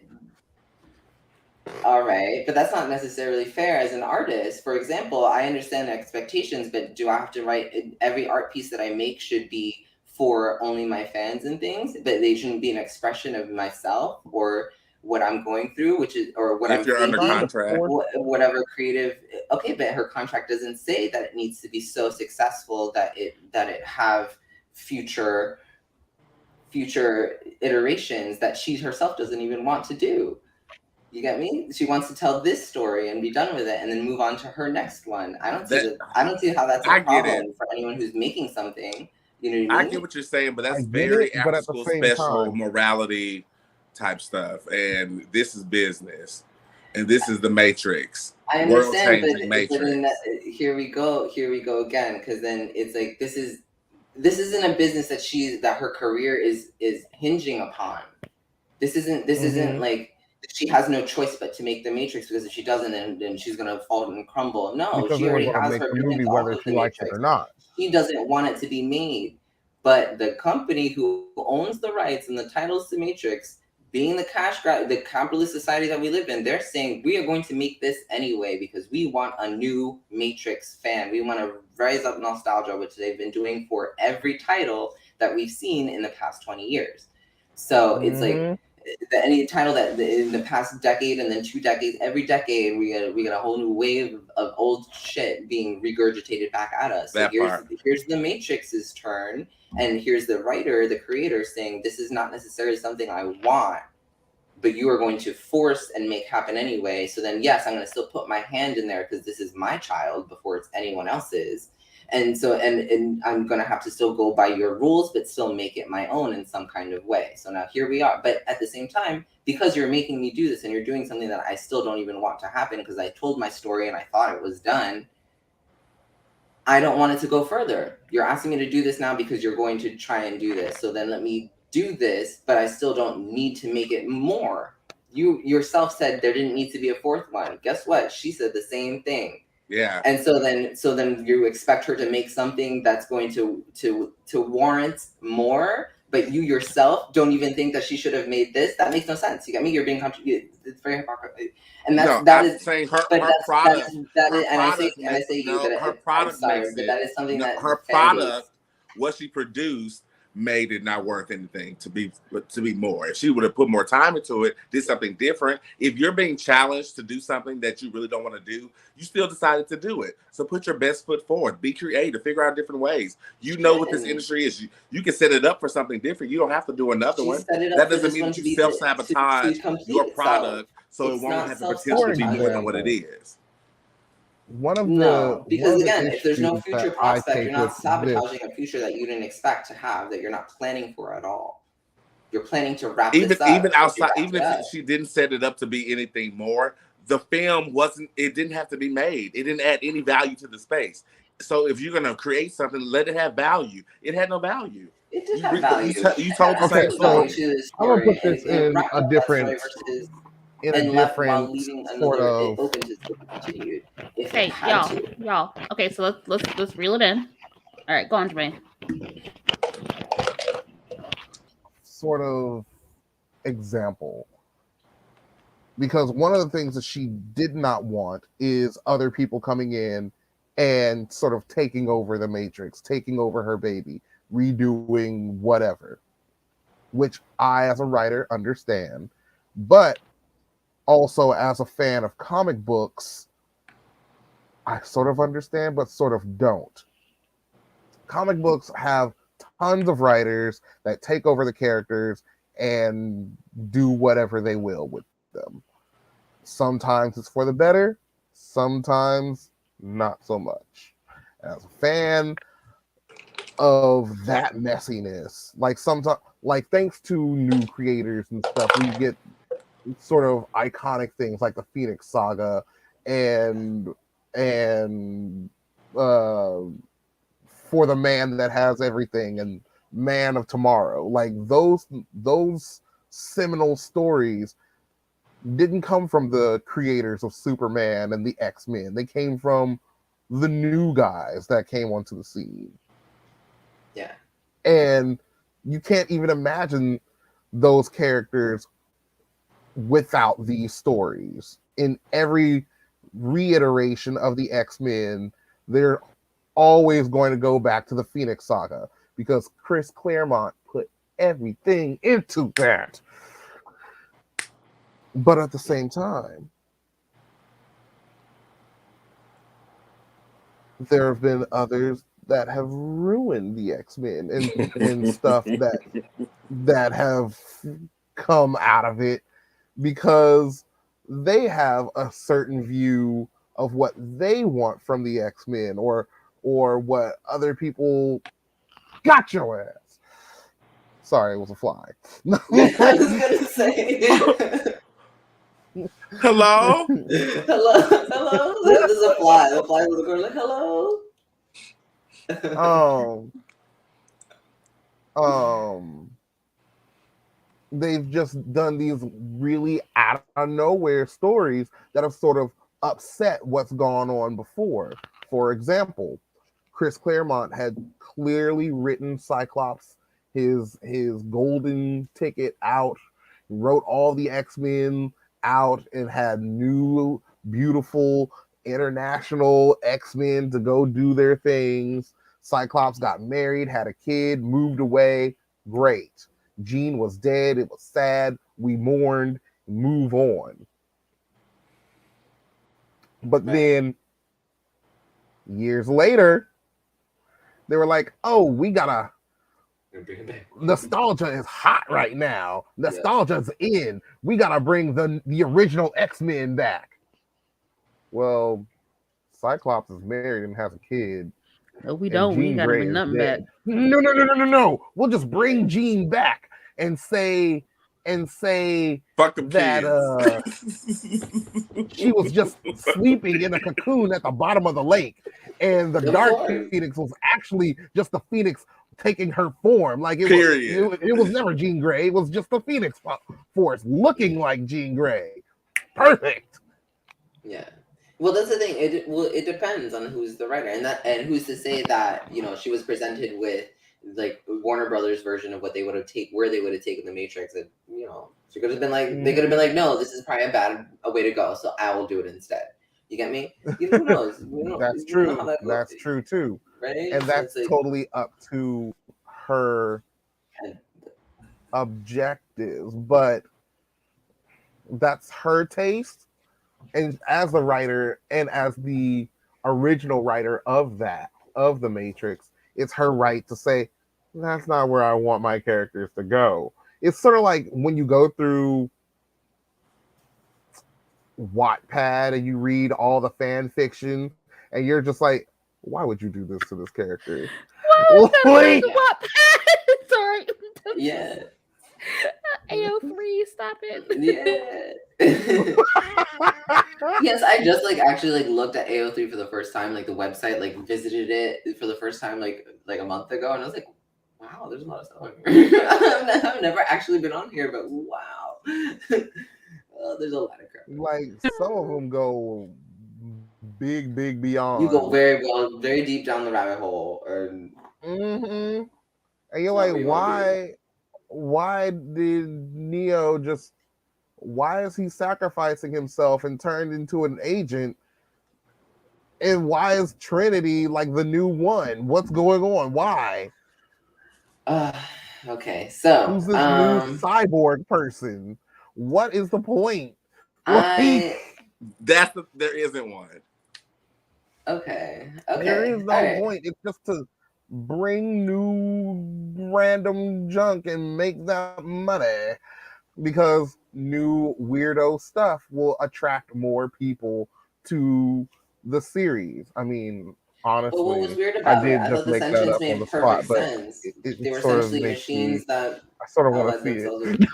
all right, but that's not necessarily fair as an artist. For example, I understand the expectations, but do I have to write every art piece that I make should be for only my fans and things, but they shouldn't be an expression of myself or what I'm going through, or what I'm thinking, under contract, whatever creative. Okay, but her contract doesn't say that it needs to be so successful that it have future iterations that she herself doesn't even want to do. You get me? She wants to tell this story and be done with it, and then move on to her next one. I don't see how that's a problem for anyone who's making something. You know what I mean? I get what you're saying, but that's very after school special morality type stuff, and this is business, and this is the Matrix. I understand, but then here we go again, because then it's like this isn't a business that her career is hinging upon. This isn't like she has no choice but to make the Matrix, because if she doesn't, then she's gonna fall and crumble. No, because she already has her movie whether she likes it or not. She doesn't want it to be made, but the company who owns the rights and the titles to Matrix, being the cash grab, the capitalist society that we live in, they're saying we are going to make this anyway because we want a new Matrix fan. We want to rise up nostalgia, which they've been doing for every title that we've seen in the past 20 years. So it's like any title that in the past decade and then 2 decades, every decade we get a whole new wave of old shit being regurgitated back at us. So here's the Matrix's turn, and here's the writer, the creator saying this is not necessarily something I want, but you are going to force and make happen anyway. So then yes, I'm going to still put my hand in there because this is my child before it's anyone else's. And so, and I'm going to have to still go by your rules, but still make it my own in some kind of way. So now here we are. But at the same time, because you're making me do this and you're doing something that I still don't even want to happen because I told my story and I thought it was done, I don't want it to go further. You're asking me to do this now because you're going to try and do this. So then let me do this, but I still don't need to make it more. You yourself said there didn't need to be a fourth one. Guess what? She said the same thing. Yeah. And so then you expect her to make something that's going to warrant more, but you yourself don't even think that she should have made this. That makes no sense. You got me? You're being it's very hypocritical. And that is saying her product. I say her product makes it. That is something that her product, what she produced, made it not worth anything to be more. If she would have put more time into it, did something different. If you're being challenged to do something that you really don't want to do, you still decided to do it. So put your best foot forward. Be creative. Figure out different ways. You know what this industry is. You can set it up for something different. You don't have to do another one. That doesn't mean that you self-sabotage your product so it won't have the potential to be more than what it is. Because again, if there's no future prospect, you're not sabotaging a future that you didn't expect to have, that you're not planning for at all. You're planning to wrap this up. Even outside, even if she didn't set it up to be anything more, the film it didn't have to be made. It didn't add any value to the space. So if you're gonna create something, let it have value. It had no value. It did have value. You told the same story. I'm gonna put this in a different. Sort of. Okay, y'all. Okay, so let's reel it in. All right, go on, Jermaine. Sort of example, because one of the things that she did not want is other people coming in and sort of taking over the Matrix, taking over her baby, redoing whatever, which I, as a writer, understand, but also as a fan of comic books, I sort of understand, but sort of don't. Comic books have tons of writers that take over the characters and do whatever they will with them. Sometimes it's for the better, sometimes not so much. As a fan of that messiness, like thanks to new creators and stuff, we get sort of iconic things like the Phoenix Saga and For the Man That Has Everything and Man of Tomorrow. Like those seminal stories didn't come from the creators of Superman and the X-Men. They came from the new guys that came onto the scene. Yeah. And you can't even imagine those characters without these stories. In every reiteration of the X-Men, they're always going to go back to the Phoenix Saga because Chris Claremont put everything into that. But at the same time, there have been others that have ruined the X-Men and stuff that have come out of it because they have a certain view of what they want from the X-Men, or what other people got your ass. Sorry, it was a fly. I was gonna say. Hello? Hello. This is a fly. The fly was going like, hello. They've just done these really out of nowhere stories that have sort of upset what's gone on before. For example, Chris Claremont had clearly written Cyclops his golden ticket out, wrote all the X-Men out, and had new beautiful international X-Men to go do their things. Cyclops got married, had a kid, moved away. Great. Jean was dead. It was sad. We mourned. Move on. But then years later, they were like, oh, we gotta, nostalgia is hot right now. Nostalgia's in. We gotta bring the original X-Men back. Well, Cyclops is married and has a kid. No, we don't. We ain't gotta bring nothing back. No. We'll just bring Jean back and say fuck them that she was just sleeping in a cocoon at the bottom of the lake, and the Dark Phoenix was actually just the Phoenix taking her form. Like it was never Jean Grey. It was just the Phoenix Force looking like Jean Grey. Perfect. Yeah. Well, that's the thing. It depends on who's the writer, and who's to say that she was presented with like Warner Brothers version of what they would have where they would have taken the Matrix, and she could have been like they could have been like, no, this is probably a way to go, so I will do it instead. You get me? Who knows? That's true. That's true too. Right? And that's totally up to her objectives, but that's her taste. And as a writer and as the original writer of the Matrix, it's her right to say, that's not where I want my characters to go. It's sort of like when you go through Wattpad and you read all the fan fiction and you're just like, why would you do this to this character? Wattpad. Sorry. Yeah. AO3, stop it. Yeah. Yes, I just actually looked at AO3 for the first time, the website, visited it for the first time like a month ago, and I was like, wow, there's a lot of stuff on here. I've never actually been on here, but wow. There's a lot of crap. Some of them go big beyond. You go very deep down the rabbit hole, and you're like, why did Neo why is he sacrificing himself and turned into an agent? And why is Trinity the new one? What's going on? Why? Okay, so who's this new cyborg person? What is the point? There isn't one. Okay. There is no point. It's just to bring new random junk and make that money, because new weirdo stuff will attract more people to the series. I mean, honestly, what was weird about I thought the Sentients made perfect sense. They were essentially machines that I sort of want to see it.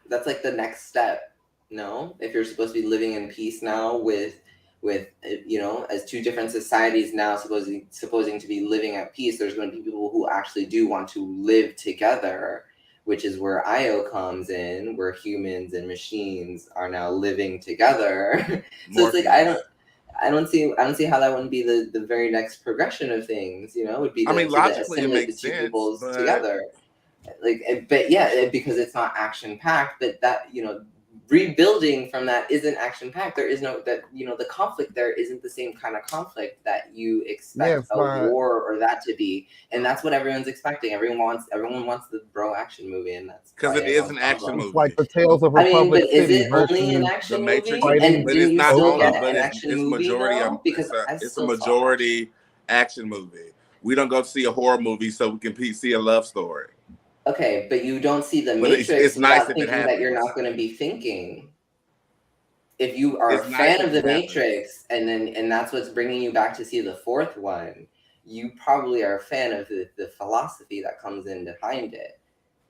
That's the next step. No, if you're supposed to be living in peace now with as two different societies now supposing to be living at peace, there's going to be people who actually do want to live together, which is where IO comes in, where humans and machines are now living together. So it's I don't see how that wouldn't be the very next progression of things. Would be logically it makes the two sense, peoples but... together. But yeah, because it's not action packed, but that rebuilding from that isn't action packed. There is no the conflict there isn't the same kind of conflict that you expect war or that to be, and that's what everyone's expecting. Everyone wants the bro action movie, and that's because it is an action movie. It's like the Tales of Republic City. Is it only an action movie? And but it's not only, but it's majority because it's a majority action movie. We don't go see a horror movie so we can see a love story. Okay, but you don't see the But Matrix it's nice without if it thinking that you're happens. not going to be thinking. If you are It's a nice fan if of the it happens. Matrix, and that's what's bringing you back to see the fourth one, you probably are a fan of the philosophy that comes in behind it.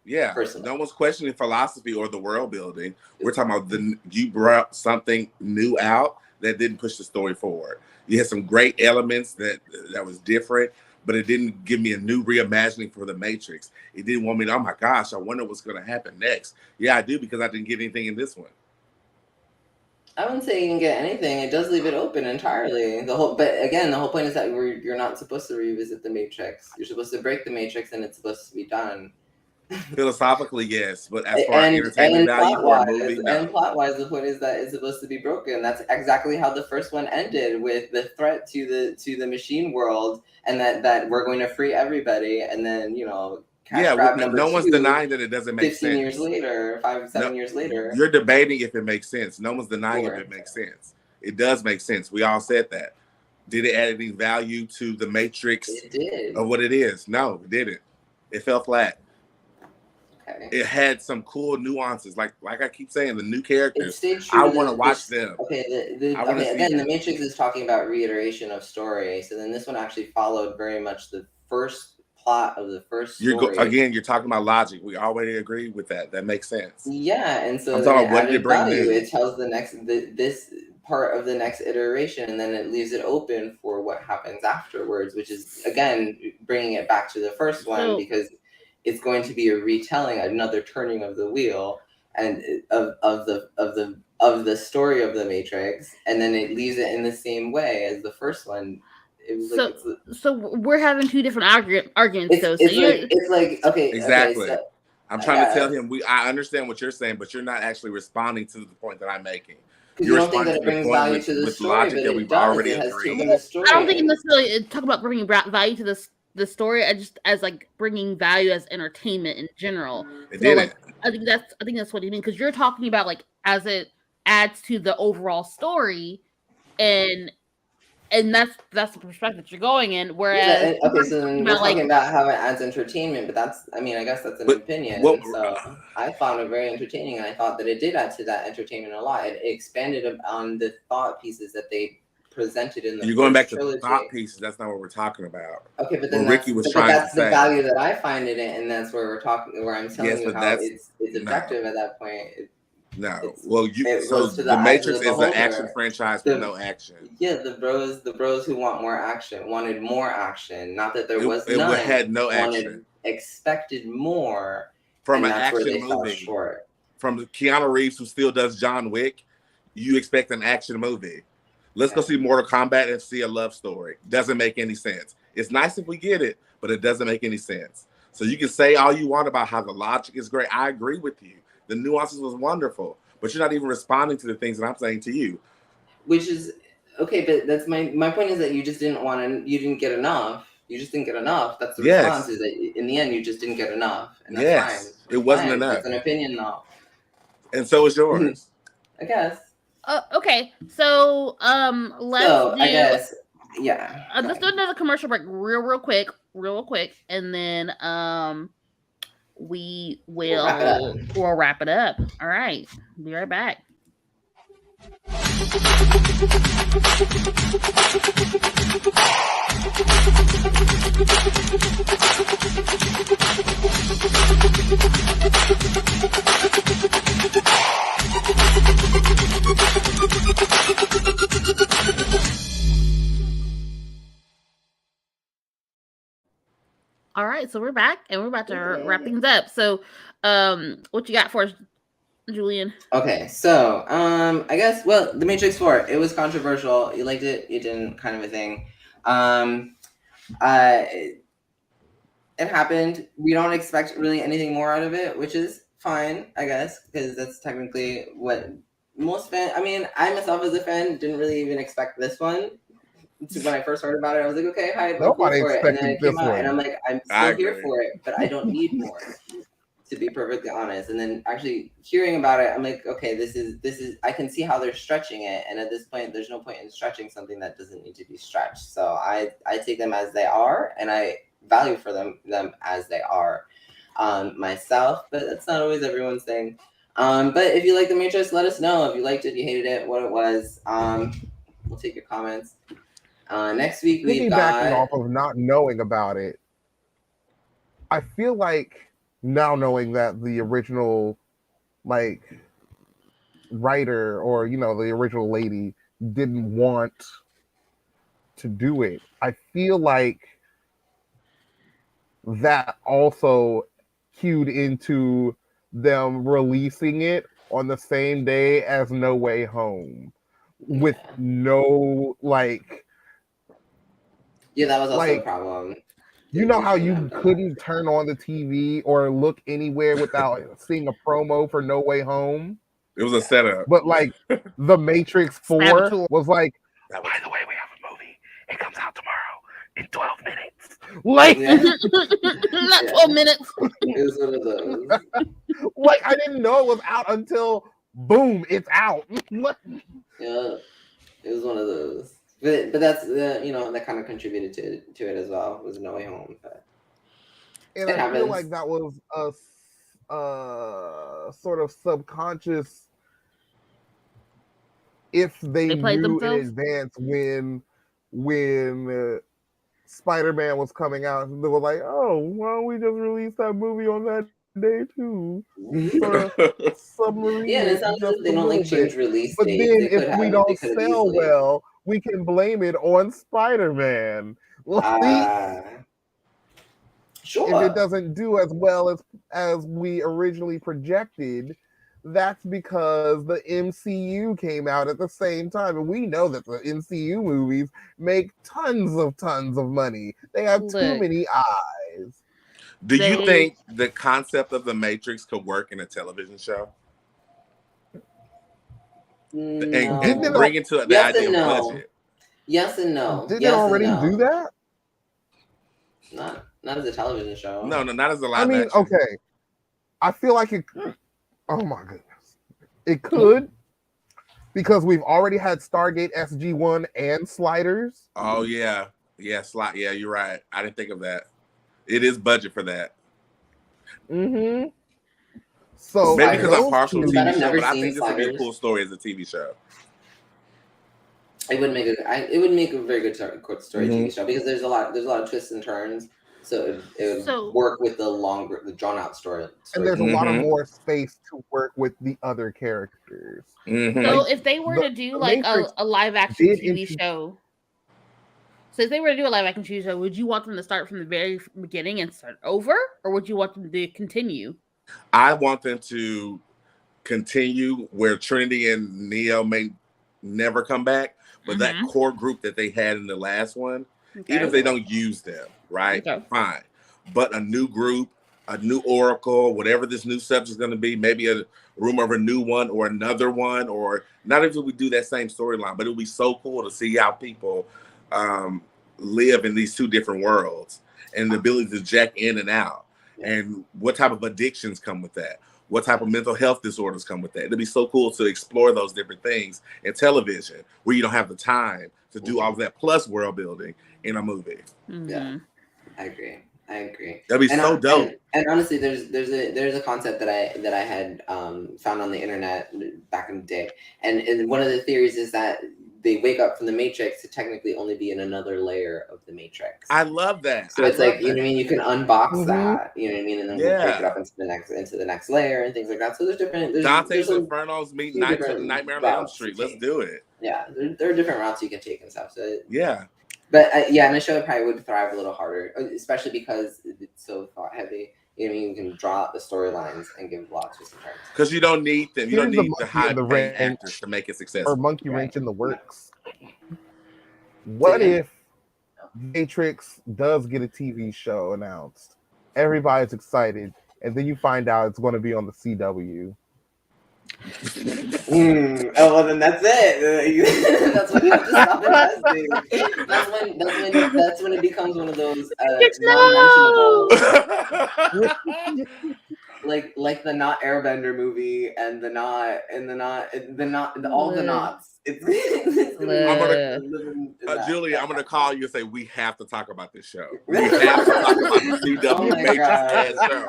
Yeah, personally. No one's questioning philosophy or the world building. We're talking about you brought something new out that didn't push the story forward. You had some great elements that was different, but it didn't give me a new reimagining for the Matrix. It didn't want me to, oh my gosh, I wonder what's going to happen next. Yeah, I do, because I didn't get anything in this one. I wouldn't say you can get anything. It does leave it open entirely. But again, the whole point is that you're not supposed to revisit the Matrix. You're supposed to break the Matrix, and it's supposed to be done. Philosophically, yes, but as far as entertainment value for a movie, no. And plot-wise, the point is that it's supposed to be broken. That's exactly how the first one ended, with the threat to the machine world, and that we're going to free everybody, and then cash grab number no 2, one's denying that it doesn't make 15 sense. years later, 7 years later. You're debating if it makes sense. No one's denying if it makes sense. It does make sense. We all said that. Did it add any value to the Matrix of what it is? No, it didn't. It fell flat. Okay. It had some cool nuances, like I keep saying, the new characters. I want to watch them. Okay, again, the Matrix is talking about reiteration of story. So then this one actually followed very much the first plot of the first story. You're talking about logic. We already agree with that. That makes sense. Yeah, and so I'm talking about what did it bring new. It tells this part of the next iteration, and then it leaves it open for what happens afterwards, which is again bringing it back to the first one, because it's going to be a retelling, another turning of the wheel, and of the story of the Matrix, and then it leaves it in the same way as the first one. It was so we're having two different arguments, though. It's like okay, exactly. Okay, so, I'm trying to tell him I understand what you're saying, but you're not actually responding to the point that I'm making. You don't think that it brings value to the story, but it does. It has taken the story. I don't think it necessarily talk about bringing value to the story. I just as like bringing value as entertainment in general. It didn't. I think that's what you mean, because you're talking about like as it adds to the overall story, and that's the perspective you're going in. Whereas so then we're talking about how it adds entertainment, but I guess that's an opinion. So I found it very entertaining, and I thought that it did add to that entertainment a lot. It expanded on the thought pieces that they presented in the You're going back to trilogy. The thought pieces. That's not what we're talking about. Okay, but then Ricky was trying to say. the value that I find in it, and that's where where I'm telling you how it's objective at that point. No, the Matrix is an action franchise with no action. Yeah, the bros who want more action wanted more action. Not that there was none. It had no action. Expected more from an action movie. From Keanu Reeves, who still does John Wick, you expect an action movie. Let's go see Mortal Kombat and see a love story. Doesn't make any sense. It's nice if we get it, but it doesn't make any sense. So you can say all you want about how the logic is great. I agree with you. The nuances was wonderful, but you're not even responding to the things that I'm saying to you. Which is okay, but that's my point is that you just didn't you didn't get enough. You just didn't get enough. That's the response, is that in the end you just didn't get enough. And that's fine. It wasn't enough. That's an opinion though. And so is yours. I guess. Okay. So let's I guess let's do another commercial break real quick, and then we'll wrap it up. All right. Be right back. All right, so we're back and we're about to wrap things up. So, what you got for us, Julian? Okay, so I guess The Matrix 4, it was controversial. You liked it, you didn't, kind of a thing. It happened. We don't expect really anything more out of it, which is fine, I guess, because that's technically what most fans. I mean, I myself as a fan didn't really even expect this one. When I first heard about it, I was like, okay, hi, nobody for it. And then it came out, one. and I'm like, I'm still here for it, but I don't need more, to be perfectly honest. And then actually hearing about it, I'm like, okay, this is. I can see how they're stretching it, and at this point, there's no point in stretching something that doesn't need to be stretched. So I take them as they are, and I value for them as they are. myself, but that's not always everyone's thing. But if you like The Matrix, let us know. If you liked it, if you hated it, what it was. We'll take your comments. Next week we've Piggybacking got... off of not knowing about it, I feel like now knowing that the original, like, writer or, you know, the original lady didn't want to do it, I feel like that also cued into them releasing it on the same day as No Way Home with no, like... Yeah, that was also like, a problem. You know how you couldn't turn on the TV or look anywhere without seeing a promo for No Way Home? It was a setup. But like The Matrix 4 was like, by the way, we have a movie. It comes out tomorrow in 12 minutes. Like, not 12 minutes. It was one of those. Like, I didn't know it was out until boom, it's out. Yeah, it was one of those. But that's that kind of contributed to it as well. Was No Way Home. But and I feel like that was a sort of subconscious. If they knew in advance when Spider-Man was coming out, they were like, "Oh, why don't we just release that movie on that day too?" Submarine. Yeah, and it sounds like they don't like change release but dates. Then if we don't sell well, we can blame it on Spider-Man. Sure. If it doesn't do as well as we originally projected, that's because the MCU came out at the same time. And we know that the MCU movies make tons of money. They have too many eyes. Do you think the concept of the Matrix could work in a television show? No. And bring it to the idea of budget. Yes and no. Did they already do that? Not as a television show. No, not as a live action. Okay. I feel like it. Oh my goodness, it could, because we've already had Stargate SG-1 and Sliders. Oh yeah, Yeah, you're right. I didn't think of that. It is budget for that. Mm-hmm. So maybe because I'm partial to TV show, but I think this would be a cool story as a TV show. It would make a very good story TV show, because there's a lot of twists and turns. So it would work with the drawn out story. And there's a lot of more space to work with the other characters. So if they were to do like a live action TV show, would you want them to start from the very beginning and start over, or would you want them to continue? I want them to continue where Trinity and Neo may never come back, but that core group that they had in the last one, even if they don't use them, right? Fine. But a new group, a new Oracle, whatever this new subject is going to be, maybe a rumor of a new one or another one, or not even we do that same storyline, but it would be so cool to see how people live in these two different worlds and the ability to jack in and out, and what type of addictions come with that. What type of mental health disorders come with that? It'd be so cool to explore those different things in television where you don't have the time to do all of that plus world building in a movie. Yeah, I agree. That'd be so dope. And honestly, there's a concept that I had found on the internet back in the day, and one of the theories is that they wake up from the Matrix to technically only be in another layer of the Matrix. I love that. So it's like, you know what I mean? You can unbox that, you know what I mean? And then we'll break it up into the next layer and things like that. So there's different... Dante's Inferno's meet Nightmare on Elm Street. Let's do it. Yeah, there are different routes you can take and stuff. So yeah. But and a show probably would thrive a little harder, especially because it's so thought heavy. You know, you can draw out the storylines and give lots of turns. Because you don't need them. You don't need the high-paid actors to make it successful. Or monkey wrench in the works. What if Matrix does get a TV show announced? Everybody's excited, and then you find out it's going to be on the CW. Oh well, then that's it. That's when you have to stop investing. That's when it becomes one of those non-mentionable. like the Not Airbender movie and all the knots. It's Julie, I'm gonna call you and say we have to talk about this show. We have to talk about the CW Matrix ass show.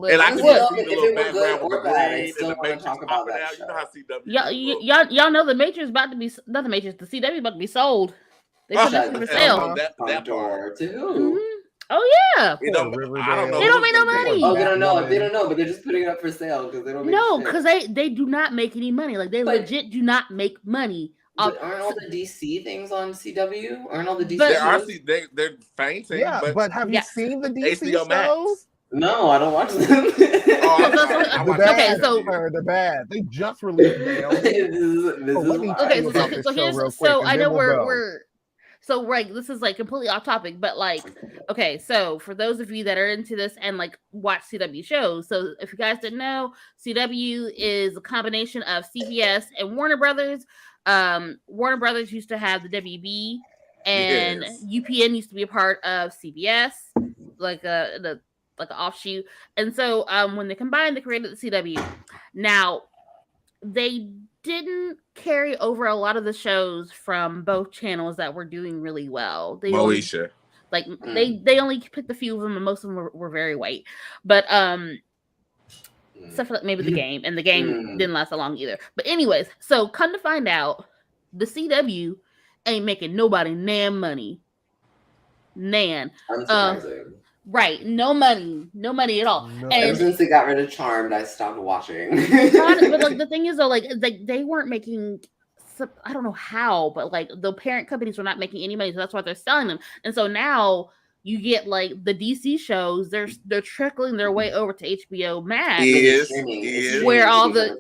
And I can just see the little background with the green and the Matrix popping out. You know how CW. Y'all know the Matrix is about to be not the Matrix. The CW is about to be sold. They put it for sale. That part too. Oh yeah. I don't know. They don't make no money. Oh, they don't know. They don't know, but they're just putting it up for sale because they don't make no, because they do not make any money. Like they legit do not make money. But aren't all the DC things on CW? Aren't all the DC shows? They're fainting. Yeah, but have you seen the DC HBO Max. shows? No, I don't watch them. Okay, so they're bad. They just released them. So I know we're so right. This is like completely off topic, but like, okay, so for those of you that are into this and like watch CW shows, so if you guys didn't know, CW is a combination of CBS and Warner Brothers. Warner Brothers used to have the WB, and UPN used to be a part of CBS, like an offshoot. And so when they combined, they created the CW. Now they didn't carry over a lot of the shows from both channels that were doing really well. They only picked a few of them, and most of them were very white. But except for maybe the game, and the game didn't last that long either. But anyways, so come to find out, the CW ain't making nobody nan money. Nan. Right, no money at all. No. Ever since they got rid of Charmed, I stopped watching. But like the thing is though, like they weren't making, I don't know how, but like the parent companies were not making any money, so that's why they're selling them. And so now you get like the DC shows, they're trickling their way over to HBO Max, where all the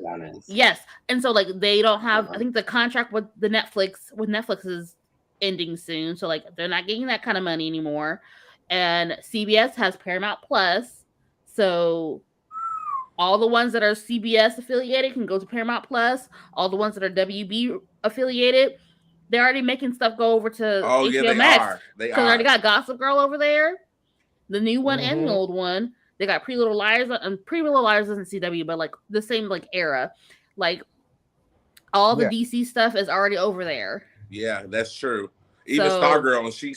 and so like they don't have. I think the contract with Netflix is ending soon, so like they're not getting that kind of money anymore. And CBS has Paramount Plus, so all the ones that are CBS affiliated can go to Paramount Plus. All the ones that are WB affiliated, they're already making stuff go over to HBO Max. Because they already got Gossip Girl over there, the new one and the old one. They got Pretty Little Liars, and Pretty Little Liars isn't CW, but like the same like era. Like all the DC stuff is already over there. Yeah, that's true. Even Stargirl, and she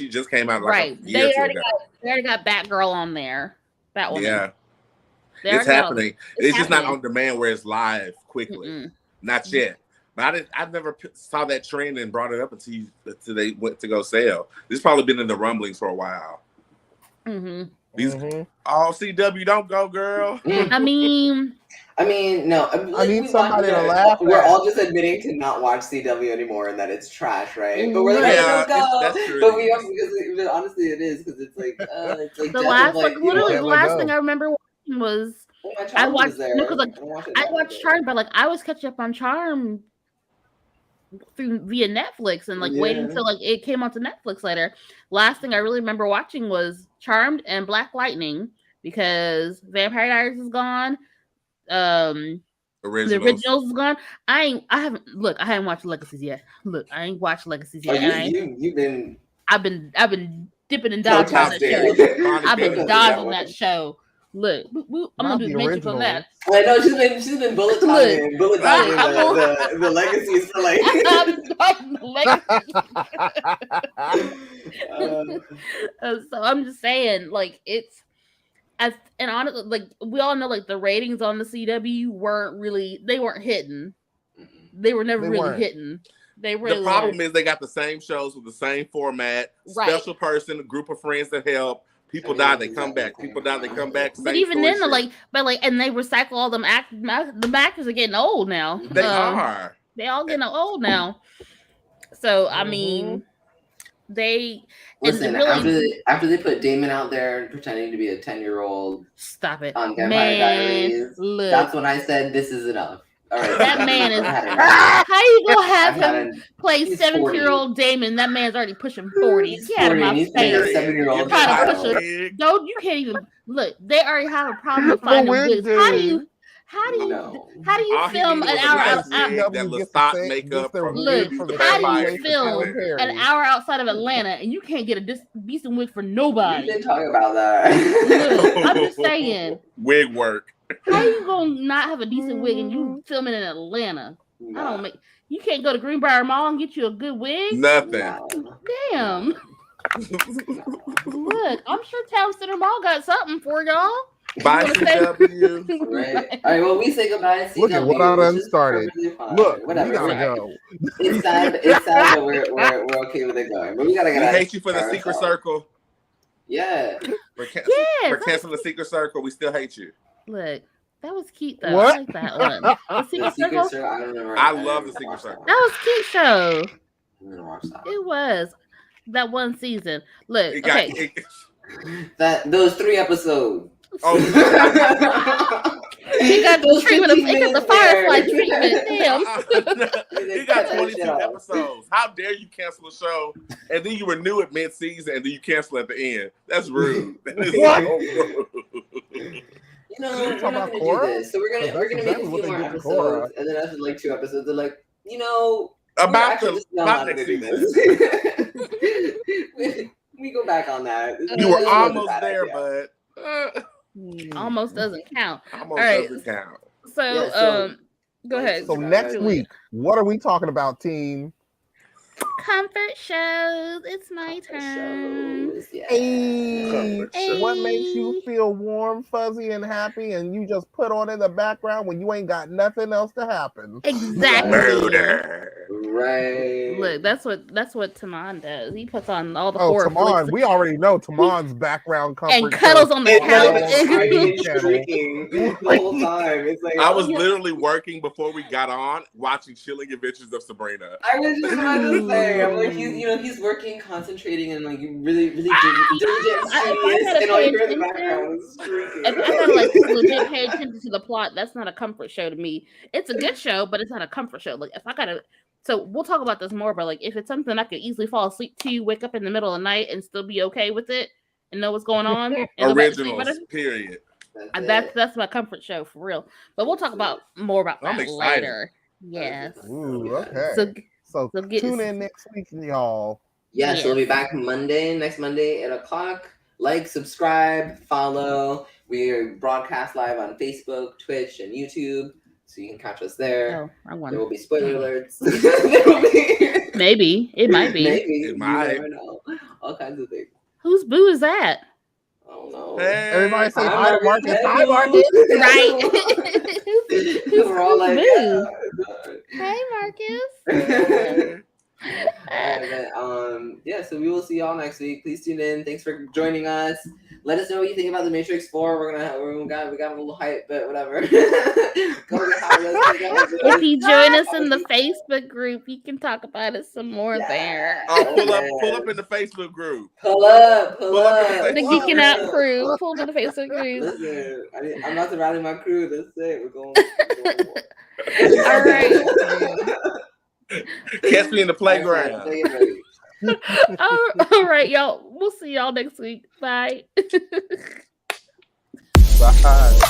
just came out like a year or two ago. They already got Batgirl on there. Batwoman. Yeah, it's happening. It's just not on demand where it's live quickly. Not yet. But I never saw that trend and brought it up until they went to go sell. This has probably been in the rumblings for a while. CW, don't go, girl. I mean, no. I need somebody to laugh. We're all just admitting to not watch CW anymore and that it's trash, right? But we're like, that's true. But we also, because honestly, it is because it's like the last thing I remember watching was I watched Charmed, but like I was catching up on Charmed via Netflix and like waiting until like it came onto Netflix later. Last thing I really remember watching was Charmed and Black Lightning because Vampire Diaries is gone. The originals is gone. I haven't watched Legacies yet. I ain't watched Legacies yet. I've been dipping and dodging on that show. I've been dodging that show. Look, I'm gonna do the Matrix on that. I know she's been bullet timing the legacies for like. So I'm just saying, like it's and honestly, like we all know, like the ratings on the CW weren't hitting. They were never really hitting. The problem is they got the same shows with the same format. Special person, a group of friends that help. People die, they come back. People die, they come back. But even then, and they recycle all them actors. The actors are getting old now. They are. They all getting old now. So I mean, they listen after they put Damon out there pretending to be a 10-year-old. Stop it on Vampire Diaries. Look, that's when I said this is enough. All right, that man is. How you gonna have him play 7-year-old Damon? That man's already pushing 40. Get out of my face. 7-year-old. No, you can't even look. They already have a problem with finding wigs. How do you film an hour outside? Look, how do you film an hour outside of Atlanta and you can't get a decent wig for nobody? You didn't talk about that. Look, I'm just saying. Wig work. How you gonna not have a decent wig and you filming in Atlanta? You can't go to Greenbrier Mall and get you a good wig. Nothing. No. Damn. Look, I'm sure Town Center Mall got something for y'all. Bye, CW. Right. All right. Well, we say goodbye. CW, Look at what I done which is started. perfectly fine. Look, Whatever. we gotta Right. go. It's sad. It's sad, but we're okay with it going. But we gotta We get. hate you for the secret circle. Yeah. For Yes, canceling the secret circle, we still hate you. Look, that was cute though. What? I like that one. The The Secret secret Circle. circle. I don't remember. I don't love the remember Secret watching Circle. That was a cute show. I didn't watch that. It was that one season. Look, It got, okay. Those 3 episodes. oh, He got the Those treatment of 15 he got the minutes there. Firefly treatment. Damn. he got 22 episodes. How dare you cancel a show and then you renew it mid-season and then you cancel at the end? That's rude. That is What? so rude. You know, You we're talking not about gonna Korra? do this. So we're gonna That's make exactly a what few they more did to Korra. episodes, and then after like 2 episodes, they're like, you know, About we're actually the just not about gonna next do season. this. we go back on that. You were This was a almost bad there, idea. but Almost doesn't count. almost All right. doesn't count. So, Yeah, so- go ahead. So next week, what are we talking about, team? Comfort shows. It's my turn. Shows, yeah. Hey, Hey. what makes you feel warm, fuzzy, and happy, and you just put on in the background when you ain't got nothing else to happen? Exactly. Murder. Right. Look, that's what Taman does. He puts on all the Oh, horror Taman, flicks we already know Taman's background comfort and cuddles show. on the It's like couch. screaming and Channel. shrieking the whole time. It's like I was literally working before we got on, watching Chilling Adventures of Sabrina. I was just about to say, I'm like, he's working, concentrating, and like really diligent, studious, and all you hear in the background is shrieking. If I gotta like legit pay attention to the plot, that's not a comfort show to me. It's a good show, but it's not a comfort show. Like if I gotta, so we'll talk about this more. But like if it's something I could easily fall asleep to, wake up in the middle of the night, and still be okay with it, and know what's going on. And go back to sleep Originals, better, period. that's my comfort show for real. But we'll talk about more about I'm that excited. later. Yes. Ooh, okay. So So get- tune in next week, y'all. Yes, Yes. we'll be back next Monday at 8:00. Like, subscribe, follow. We broadcast live on Facebook, Twitch, and YouTube, so you can catch us there. Oh, I There wonder. will be spoiler alerts. There will be. Maybe it might be. Maybe. It might. You never know. All kinds of things. Whose boo is that? I don't know. Hey, Everybody say Hi, hi, Marcus. Hi, Marcus. Right. We're all like, boo? yeah. Hey, Marcus. And then, yeah, so we will see y'all next week. Please tune in. Thanks for joining us. Let us know what you think about the Matrix 4. We got a little hype, but whatever. Go get If you join us in the Facebook group, you can talk about it some more there. Oh, pull up in the Facebook group. Pull up. Pull up in The Wow. Geeking Out crew, pull to the Facebook group. Listen, I'm about to rally my crew. That's it. We're going. All right. Catch me in the playground. All right, y'all. We'll see y'all next week. Bye. Bye.